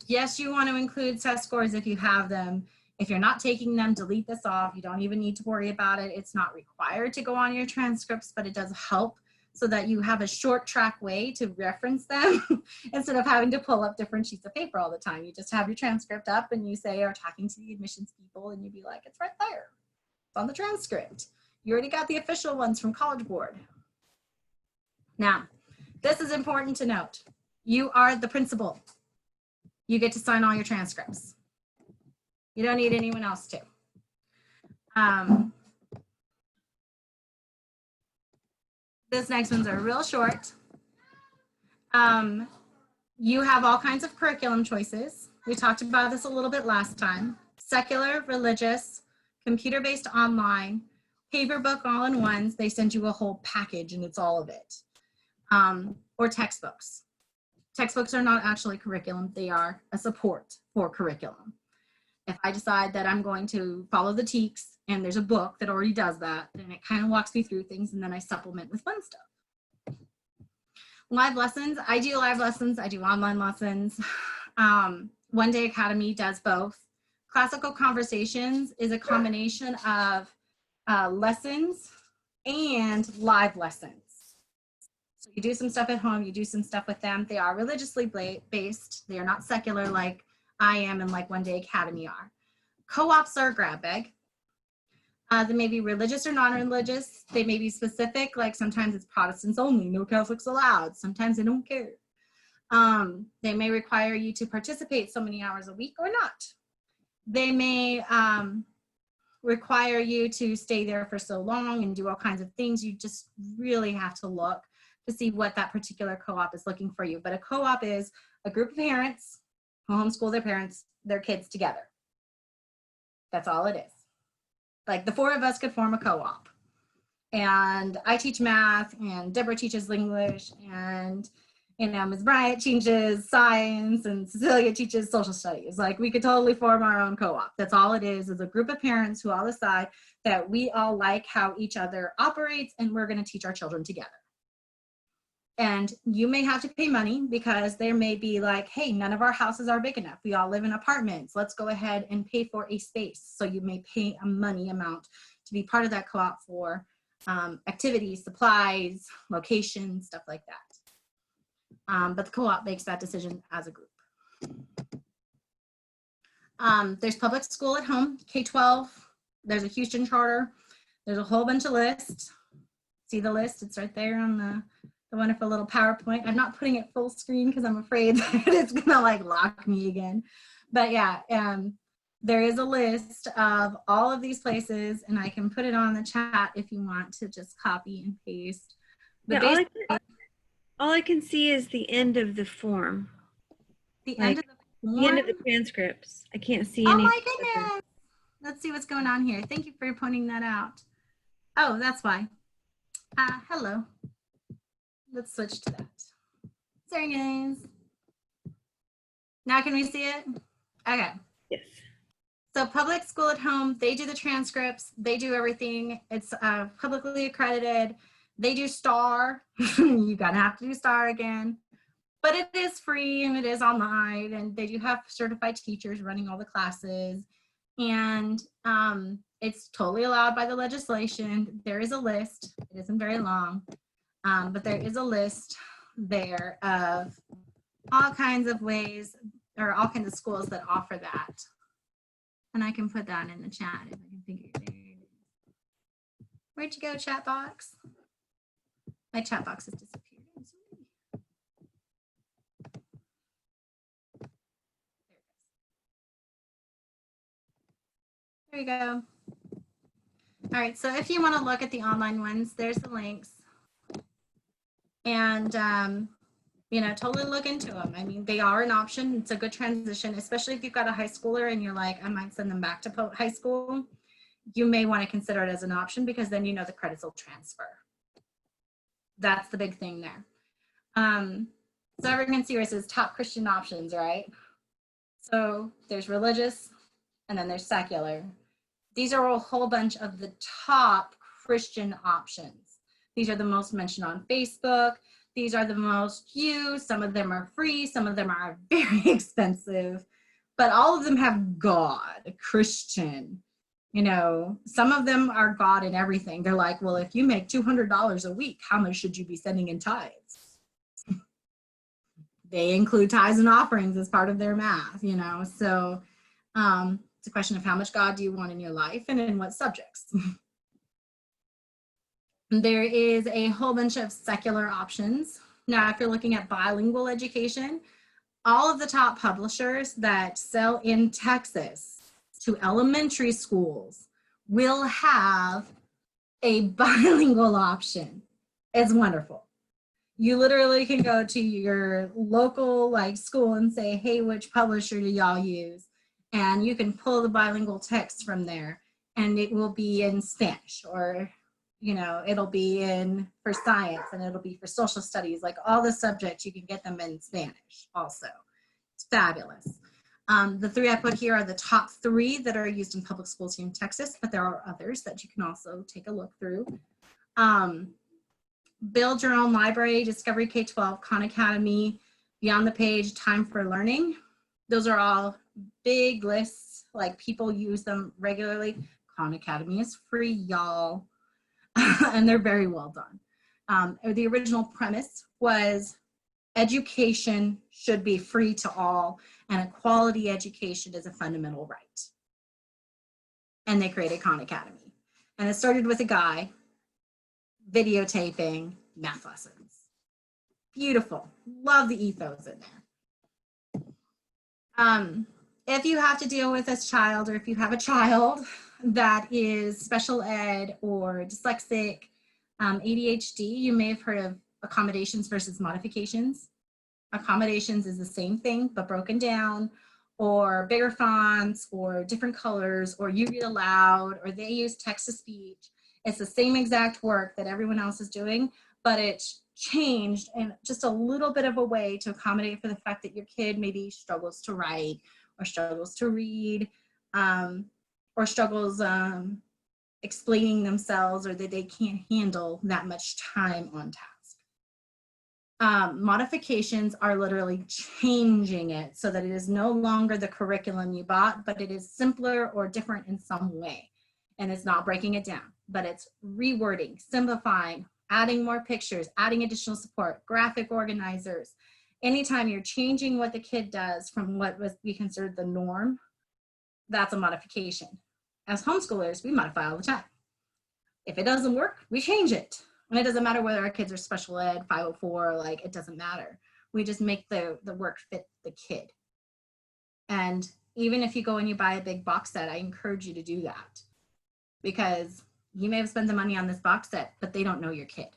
yes, you want to include test scores if you have them. If you're not taking them, delete this off. You don't even need to worry about it. It's not required to go on your transcripts, but it does help so that you have a short track way to reference them instead of having to pull up different sheets of paper all the time. You just have your transcript up and you say, are talking to the admissions people, and you'd be like, it's right there. It's on the transcript. You already got the official ones from College Board. Now, this is important to note. You are the principal. You get to sign all your transcripts. You don't need anyone else to. This next ones are real short. You have all kinds of curriculum choices. We talked about this a little bit last time. Secular, religious, computer-based online, paper book all-in-ones. They send you a whole package and it's all of it. Or textbooks. Textbooks are not actually curriculum. They are a support for curriculum. If I decide that I'm going to follow the TEKS and there's a book that already does that, then it kind of walks me through things and then I supplement with fun stuff. Live lessons, I do live lessons, I do online lessons. One Day Academy does both. Classical Conversations is a combination of lessons and live lessons. So you do some stuff at home, you do some stuff with them. They are religiously based. They are not secular like I am and like One Day Academy are. Co-ops are a grab bag. They may be religious or non-religious. They may be specific, like sometimes it's Protestants only, no Catholics allowed. Sometimes they don't care. They may require you to participate so many hours a week or not. They may require you to stay there for so long and do all kinds of things. You just really have to look to see what that particular co-op is looking for you. But a co-op is a group of parents who homeschool their kids together. That's all it is. Like the four of us could form a co-op. And I teach math, and Deborah teaches English, and Ms. Bryant teaches science, and Cecilia teaches social studies. Like we could totally form our own co-op. That's all it is a group of parents who all decide that we all like how each other operates, and we're going to teach our children together. And you may have to pay money because there may be like, hey, none of our houses are big enough. We all live in apartments. Let's go ahead and pay for a space. So you may pay a money amount to be part of that co-op for activities, supplies, location, stuff like that. But the co-op makes that decision as a group. There's public school at home, K-12. There's a Houston charter. There's a whole bunch of lists. See the list? It's right there on the wonderful little PowerPoint. I'm not putting it full screen because I'm afraid that it's gonna like lock me again. But yeah, there is a list of all of these places, and I can put it on the chat if you want to just copy and paste. But yeah, all I can see is the end of the form. The end of the form? The end of the transcripts. I can't see any. Oh my goodness. Let's see what's going on here. Thank you for pointing that out. Oh, that's why. Hello. Let's switch to that. Sorry, guys. Now can we see it? Okay. Yes. So public school at home, they do the transcripts. They do everything. It's publicly accredited. They do STAR. You're going to have to do STAR again. But it is free and it is online. And they do have certified teachers running all the classes. And it's totally allowed by the legislation. There is a list. It isn't very long. But there is a list there of all kinds of ways or all kinds of schools that offer that. And I can put that in the chat if I can figure it out. Where'd you go, chat box? My chat box has disappeared. There you go. All right, so if you want to look at the online ones, there's the links. And, totally look into them. I mean, they are an option. It's a good transition, especially if you've got a high schooler and you're like, I might send them back to high school. You may want to consider it as an option because then you know the credits will transfer. That's the big thing there. So everyone can see where it says top Christian options, right? So there's religious and then there's secular. These are a whole bunch of the top Christian options. These are the most mentioned on Facebook. These are the most used. Some of them are free. Some of them are very expensive, but all of them have God, Christian. Some of them are God in everything. They're like, well, if you make $200 a week, how much should you be sending in tithes? They include tithes and offerings as part of their math, So it's a question of how much God do you want in your life and in what subjects. There is a whole bunch of secular options. Now, if you're looking at bilingual education, all of the top publishers that sell in Texas to elementary schools will have a bilingual option. It's wonderful. You literally can go to your local school and say, hey, which publisher do y'all use? And you can pull the bilingual text from there and it will be in Spanish or it'll be for science and it'll be for social studies, like all the subjects, you can get them in Spanish also. It's fabulous. The three I put here are the top 3 that are used in public schools here in Texas, but there are others that you can also take a look through. Build Your Own Library, Discovery K-12, Khan Academy, Beyond the Page, Time for Learning. Those are all big lists, like people use them regularly. Khan Academy is free, y'all. And they're very well done. The original premise was education should be free to all, and a quality education is a fundamental right. And they created Khan Academy. And it started with a guy videotaping math lessons. Beautiful. Love the ethos in there. If you have to deal with a child, or if you have a child that is special ed or dyslexic, ADHD, you may have heard of accommodations versus modifications. Accommodations is the same thing, but broken down, or bigger fonts, or different colors, or you read aloud, or they use text-to-speech. It's the same exact work that everyone else is doing, but it's changed in just a little bit of a way to accommodate for the fact that your kid maybe struggles to write, or struggles to read, or struggles explaining themselves, or that they can't handle that much time on task. Modifications are literally changing it so that it is no longer the curriculum you bought, but it is simpler or different in some way. And it's not breaking it down, but it's rewording, simplifying, adding more pictures, adding additional support, graphic organizers. Anytime you're changing what the kid does from what was we considered the norm, that's a modification. As homeschoolers, we modify all the time. If it doesn't work, we change it. And it doesn't matter whether our kids are special ed, 504, like it doesn't matter. We just make the work fit the kid. And even if you go and you buy a big box set, I encourage you to do that, because you may have spent the money on this box set, but they don't know your kid.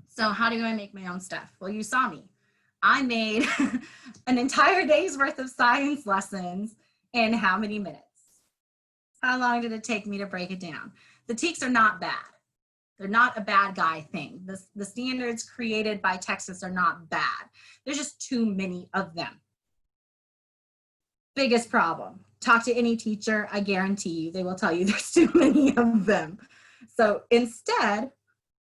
So how do I make my own stuff? Well, you saw me. I made an entire day's worth of science lessons in how many minutes? How long did it take me to break it down? The TEKS are not bad. They're not a bad guy thing. The standards created by Texas are not bad. There's just too many of them. Biggest problem. Talk to any teacher, I guarantee you, they will tell you there's too many of them. So instead,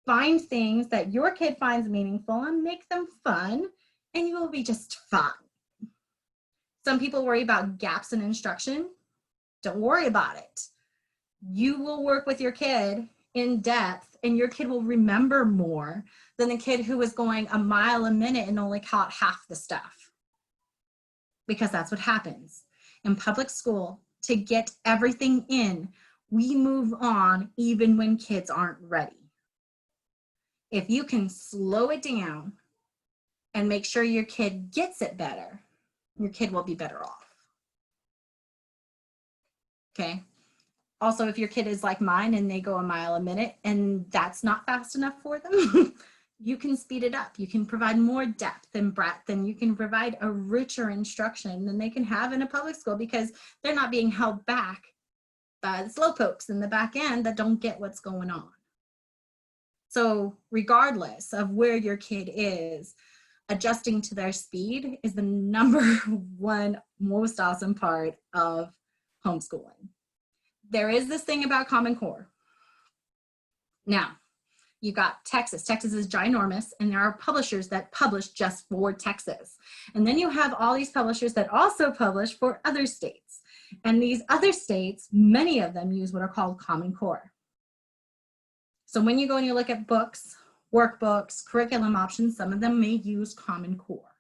find things that your kid finds meaningful and make them fun, and you will be just fine. Some people worry about gaps in instruction. Don't worry about it. You will work with your kid in depth, and your kid will remember more than the kid who was going a mile a minute and only caught half the stuff. Because that's what happens. In public school, to get everything in, we move on even when kids aren't ready. If you can slow it down and make sure your kid gets it better, your kid will be better off. Okay. Also, if your kid is like mine and they go a mile a minute and that's not fast enough for them, you can speed it up. You can provide more depth and breadth, and you can provide a richer instruction than they can have in a public school, because they're not being held back by the slowpokes in the back end that don't get what's going on. So regardless of where your kid is, adjusting to their speed is the #1 most awesome part of homeschooling. There is this thing about Common Core. Now, you've got Texas. Texas is ginormous, and there are publishers that publish just for Texas. And then you have all these publishers that also publish for other states. And these other states, many of them use what are called Common Core. So when you go and you look at books, workbooks, curriculum options, some of them may use Common Core.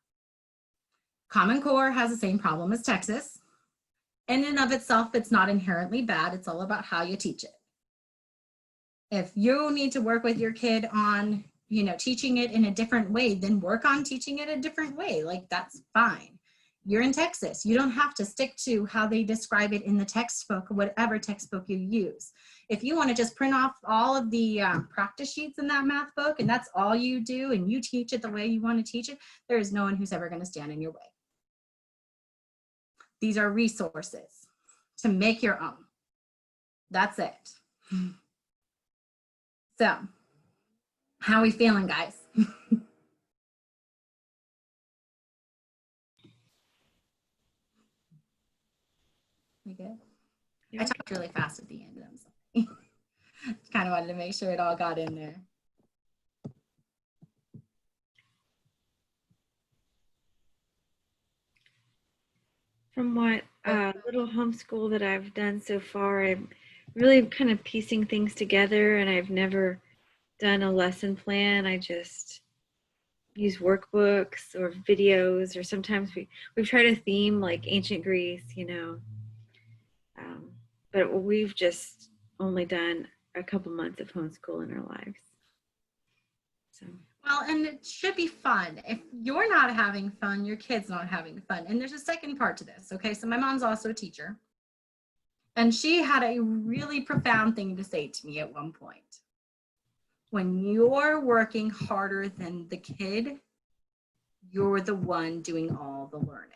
Common Core has the same problem as Texas. In and of itself, it's not inherently bad. It's all about how you teach it. If you need to work with your kid on, teaching it in a different way, then work on teaching it a different way. Like, that's fine. You're in Texas. You don't have to stick to how they describe it in the textbook, whatever textbook you use. If you want to just print off all of the practice sheets in that math book, and that's all you do, and you teach it the way you want to teach it, there is no one who's ever going to stand in your way. These are resources to make your own. That's it. So, how are we feeling, guys? We good? I talked really fast at the end. I'm sorry. Kind of wanted to make sure it all got in there. From what little homeschool that I've done so far, I'm really kind of piecing things together, and I've never done a lesson plan. I just use workbooks or videos, or sometimes we've tried a theme like ancient Greece, you know, but we've just only done a couple months of homeschool in our lives. So. Well, and it should be fun. If you're not having fun, your kid's not having fun. And there's a second part to this. Okay, so my mom's also a teacher, and she had a really profound thing to say to me at one point. When you're working harder than the kid, you're the one doing all the learning.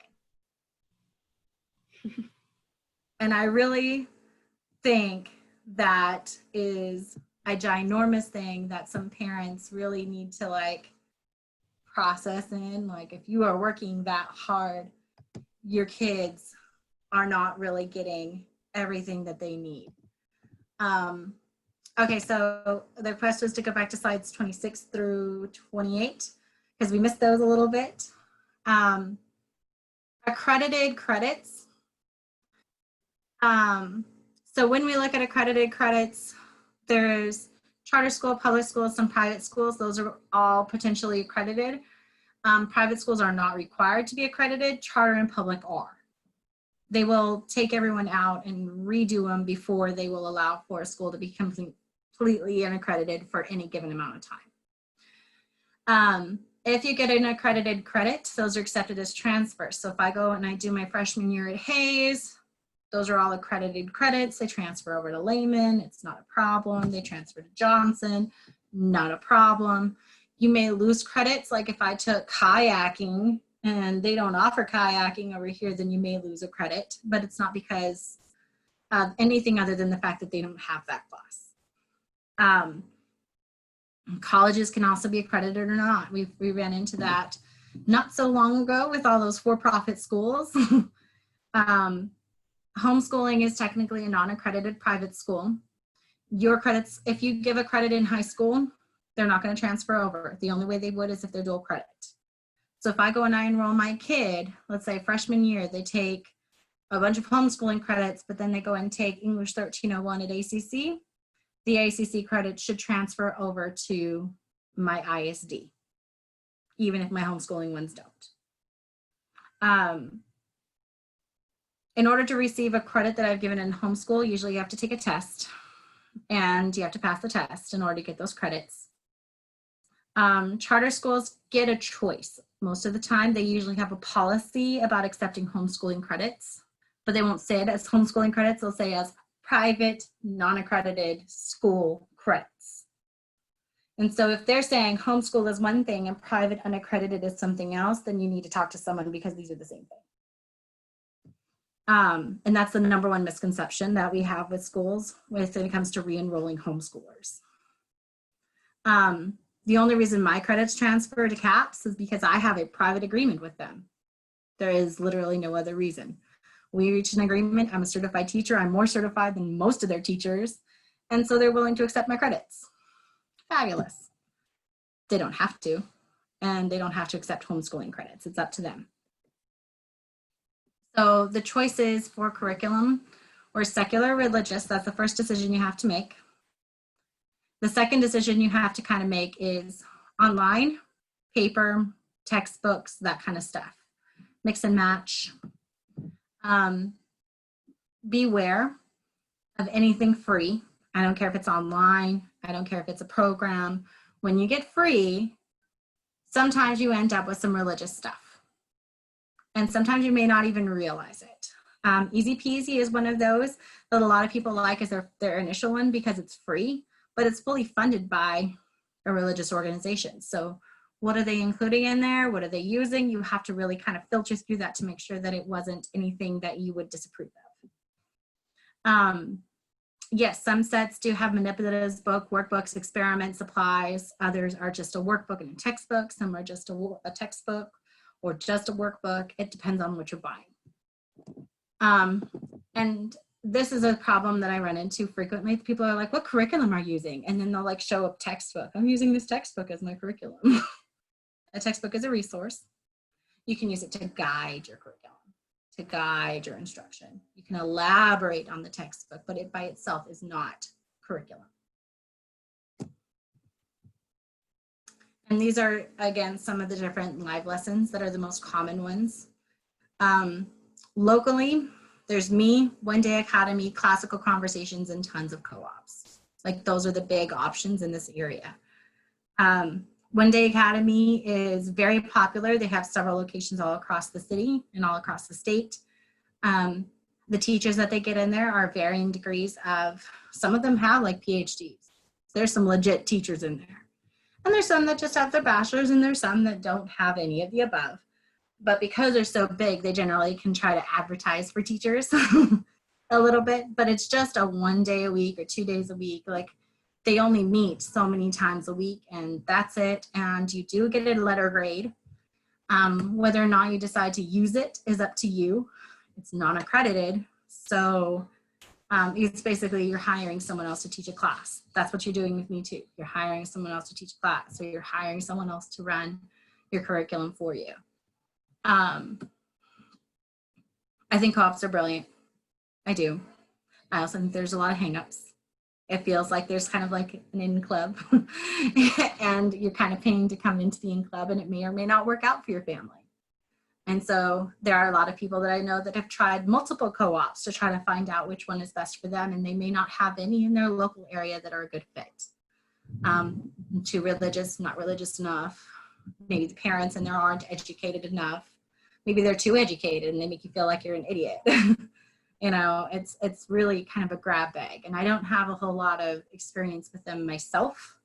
And I really think that is a ginormous thing that some parents really need to like process in. Like, if you are working that hard, your kids are not really getting everything that they need. Okay, so the request was to go back to slides 26 through 28 because we missed those a little bit. Accredited credits. So when we look at accredited credits, there's charter school, public schools, some private schools. Those are all potentially accredited. Private schools are not required to be accredited. Charter and public are. They will take everyone out and redo them before they will allow for a school to be completely unaccredited for any given amount of time. If you get an accredited credit, those are accepted as transfers. So if I go and I do my freshman year at Hayes, those are all accredited credits. They transfer over to Lehman. It's not a problem. They transfer to Johnson. Not a problem. You may lose credits. Like if I took kayaking and they don't offer kayaking over here, then you may lose a credit. But it's not because of anything other than the fact that they don't have that class. Colleges can also be accredited or not. We ran into that not so long ago with all those for-profit schools. Homeschooling is technically a non-accredited private school. Your credits, if you give a credit in high school, they're not going to transfer over. The only way they would is if they're dual credit. So if I go and I enroll my kid, let's say freshman year, they take a bunch of homeschooling credits, but then they go and take English 1301 at ACC, the ACC credits should transfer over to my ISD, even if my homeschooling ones don't. In order to receive a credit that I've given in homeschool, usually you have to take a test and you have to pass the test in order to get those credits. Charter schools get a choice. Most of the time, they usually have a policy about accepting homeschooling credits, but they won't say it as homeschooling credits. They'll say as private, non-accredited school credits. And so if they're saying homeschool is one thing and private unaccredited is something else, then you need to talk to someone because these are the same thing. And that's the number one misconception that we have with schools when it comes to re-enrolling homeschoolers. The only reason my credits transfer to CAPS is because I have a private agreement with them. There is literally no other reason. We reached an agreement. I'm a certified teacher. I'm more certified than most of their teachers. And so they're willing to accept my credits. Fabulous. They don't have to. And they don't have to accept homeschooling credits. It's up to them. So the choices for curriculum or secular religious, that's the first decision you have to make. The second decision you have to kind of make is online, paper, textbooks, that kind of stuff. Mix and match. Beware of anything free. I don't care if it's online. I don't care if it's a program. When you get free, sometimes you end up with some religious stuff. And sometimes you may not even realize it. Easy Peasy is one of those that a lot of people like as their initial one because it's free, but it's fully funded by a religious organization. So what are they including in there? What are they using? You have to really kind of filter through that to make sure that it wasn't anything that you would disapprove of. Yes, some sets do have manipulatives, workbooks, experiment supplies. Others are just a workbook and a textbook. Some are just a textbook or just a workbook. It depends on what you're buying. And this is a problem that I run into frequently. People are like, what curriculum are you using? And then they'll like show up textbook. I'm using this textbook as my curriculum. A textbook is a resource. You can use it to guide your curriculum. to guide your instruction. You can elaborate on the textbook, but it by itself is not curriculum. And these are, again, some of the different live lessons that are the most common ones. Locally, there's me, One Day Academy, Classical Conversations, and tons of co-ops. Like those are the big options in this area. One Day Academy is very popular. They have several locations all across the city and all across the state. The teachers that they get in there are varying degrees of, some of them have like PhDs. There's some legit teachers in there. And there's some that just have their bachelor's, and there's some that don't have any of the above. But because they're so big, they generally can try to advertise for teachers a little bit, but it's just a 1 day a week or 2 days a week. Like they only meet so many times a week, and that's it. And you do get a letter grade. Whether or not you decide to use it is up to you. It's non-accredited. So it's basically you're hiring someone else to teach a class. That's what you're doing with me too. You're hiring someone else to teach a class, or you're hiring someone else to run your curriculum for you. I think co-ops are brilliant. I do. I also think there's a lot of hangups. It feels like there's kind of like an in club and you're kind of paying to come into the in club, and it may or may not work out for your family. And so there are a lot of people that I know that have tried multiple co-ops to try to find out which one is best for them, and they may not have any in their local area that are a good fit. Too religious, not religious enough. Maybe the parents in there aren't educated enough. Maybe they're too educated and they make you feel like you're an idiot. You know, it's really kind of a grab bag. And I don't have a whole lot of experience with them myself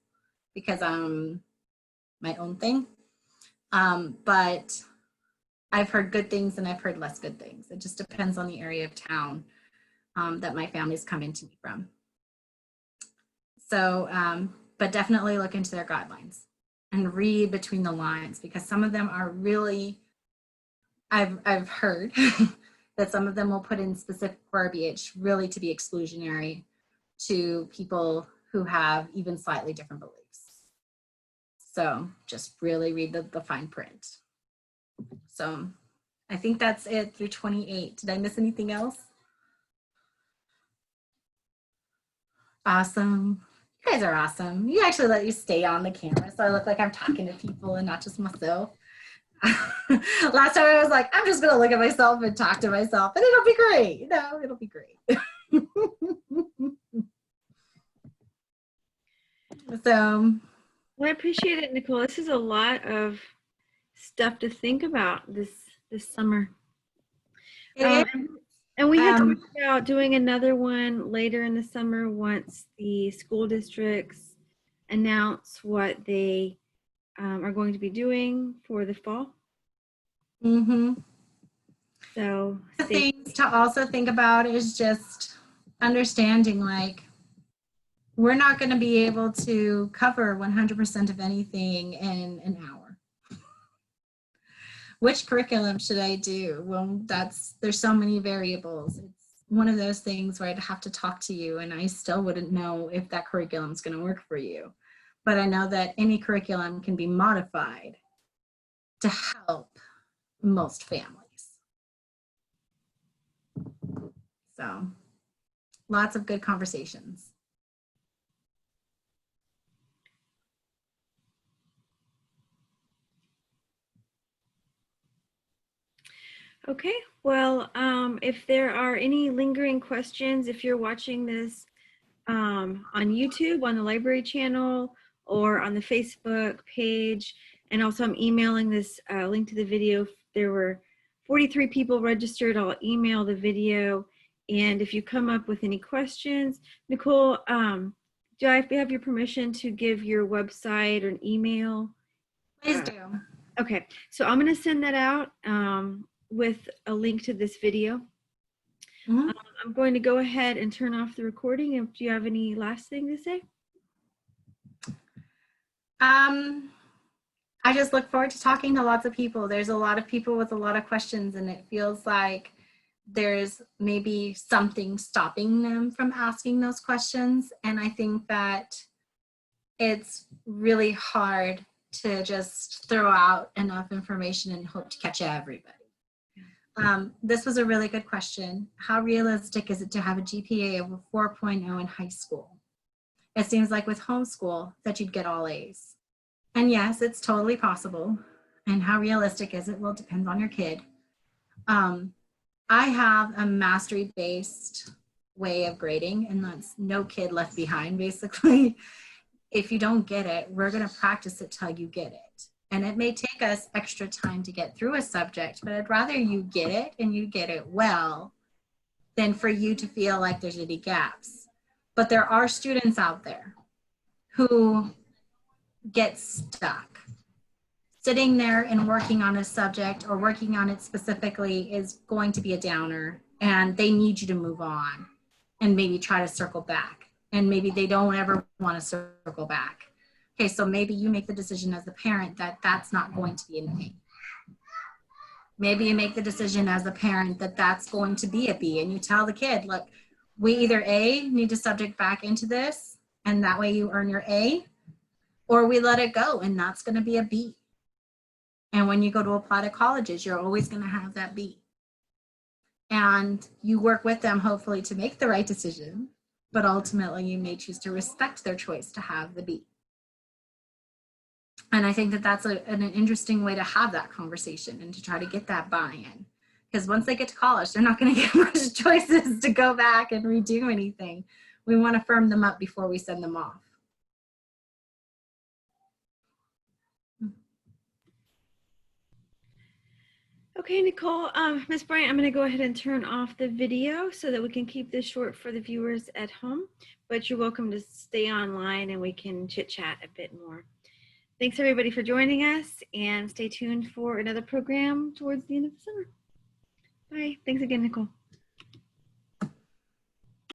because I'm my own thing. But I've heard good things and I've heard less good things. It just depends on the area of town that my family's coming to me from. So, but definitely look into their guidelines and read between the lines, because some of them are really, I've heard that some of them will put in specific verbiage really to be exclusionary to people who have even slightly different beliefs. So just really read the fine print. So I think that's it through 28. Did I miss anything else? Awesome. You guys are awesome. You actually let you stay on the camera, so I look like I'm talking to people and not just myself. Last time I was like, I'm just gonna look at myself and talk to myself, and it'll be great. You know, it'll be great. So, well, I appreciate it, Nicole. This is a lot of stuff to think about this summer. And we had talked about doing another one later in the summer once the school districts announce what they are going to be doing for the fall. Mm-hmm. So the things to also think about is just understanding, like, we're not going to be able to cover 100% of anything in an hour. Which curriculum should I do? Well, there's so many variables. It's one of those things where I'd have to talk to you, and I still wouldn't know if that curriculum is going to work for you. But I know that any curriculum can be modified to help most families. So lots of good conversations. Okay, well, if there are any lingering questions, if you're watching this on YouTube, on the library channel, or on the Facebook page, and also I'm emailing this link to the video. There were 43 people registered. I'll email the video, and if you come up with any questions, Nicole, do I have your permission to give your website or an email? Please do. Okay, so I'm going to send that out with a link to this video. Mm-hmm. I'm going to go ahead and turn off the recording. If do you have any last thing to say? I just look forward to talking to lots of people. There's a lot of people with a lot of questions, and it feels like there's maybe something stopping them from asking those questions. And I think that it's really hard to just throw out enough information and hope to catch everybody. This was a really good question. How realistic is it to have a GPA of a 4.0 in high school? It seems like with homeschool that you'd get all A's. And yes, it's totally possible. And how realistic is it? Well, it depends on your kid. I have a mastery-based way of grading, and that's no kid left behind, basically. If you don't get it, we're going to practice it till you get it. And it may take us extra time to get through a subject, but I'd rather you get it and you get it well than for you to feel like there's any gaps. But there are students out there who get stuck. Sitting there and working on a subject or working on it specifically is going to be a downer, and they need you to move on and maybe try to circle back. And maybe they don't ever want to circle back. Okay, so maybe you make the decision as a parent that that's not going to be an A. Maybe you make the decision as a parent that that's going to be a B, and you tell the kid, look, we either A, need to subject back into this, and that way you earn your A, or we let it go, and that's going to be a B. And when you go to apply to colleges, you're always going to have that B. And you work with them, hopefully, to make the right decision, but ultimately you may choose to respect their choice to have the B. And I think that that's an interesting way to have that conversation and to try to get that buy-in. Because once they get to college, they're not going to get much choices to go back and redo anything. We want to firm them up before we send them off. Okay, Nicole, Ms. Bryant, I'm going to go ahead and turn off the video so that we can keep this short for the viewers at home, but you're welcome to stay online and we can chit chat a bit more. Thanks everybody for joining us, and stay tuned for another program towards the end of the summer. Bye. Thanks again, Nicole.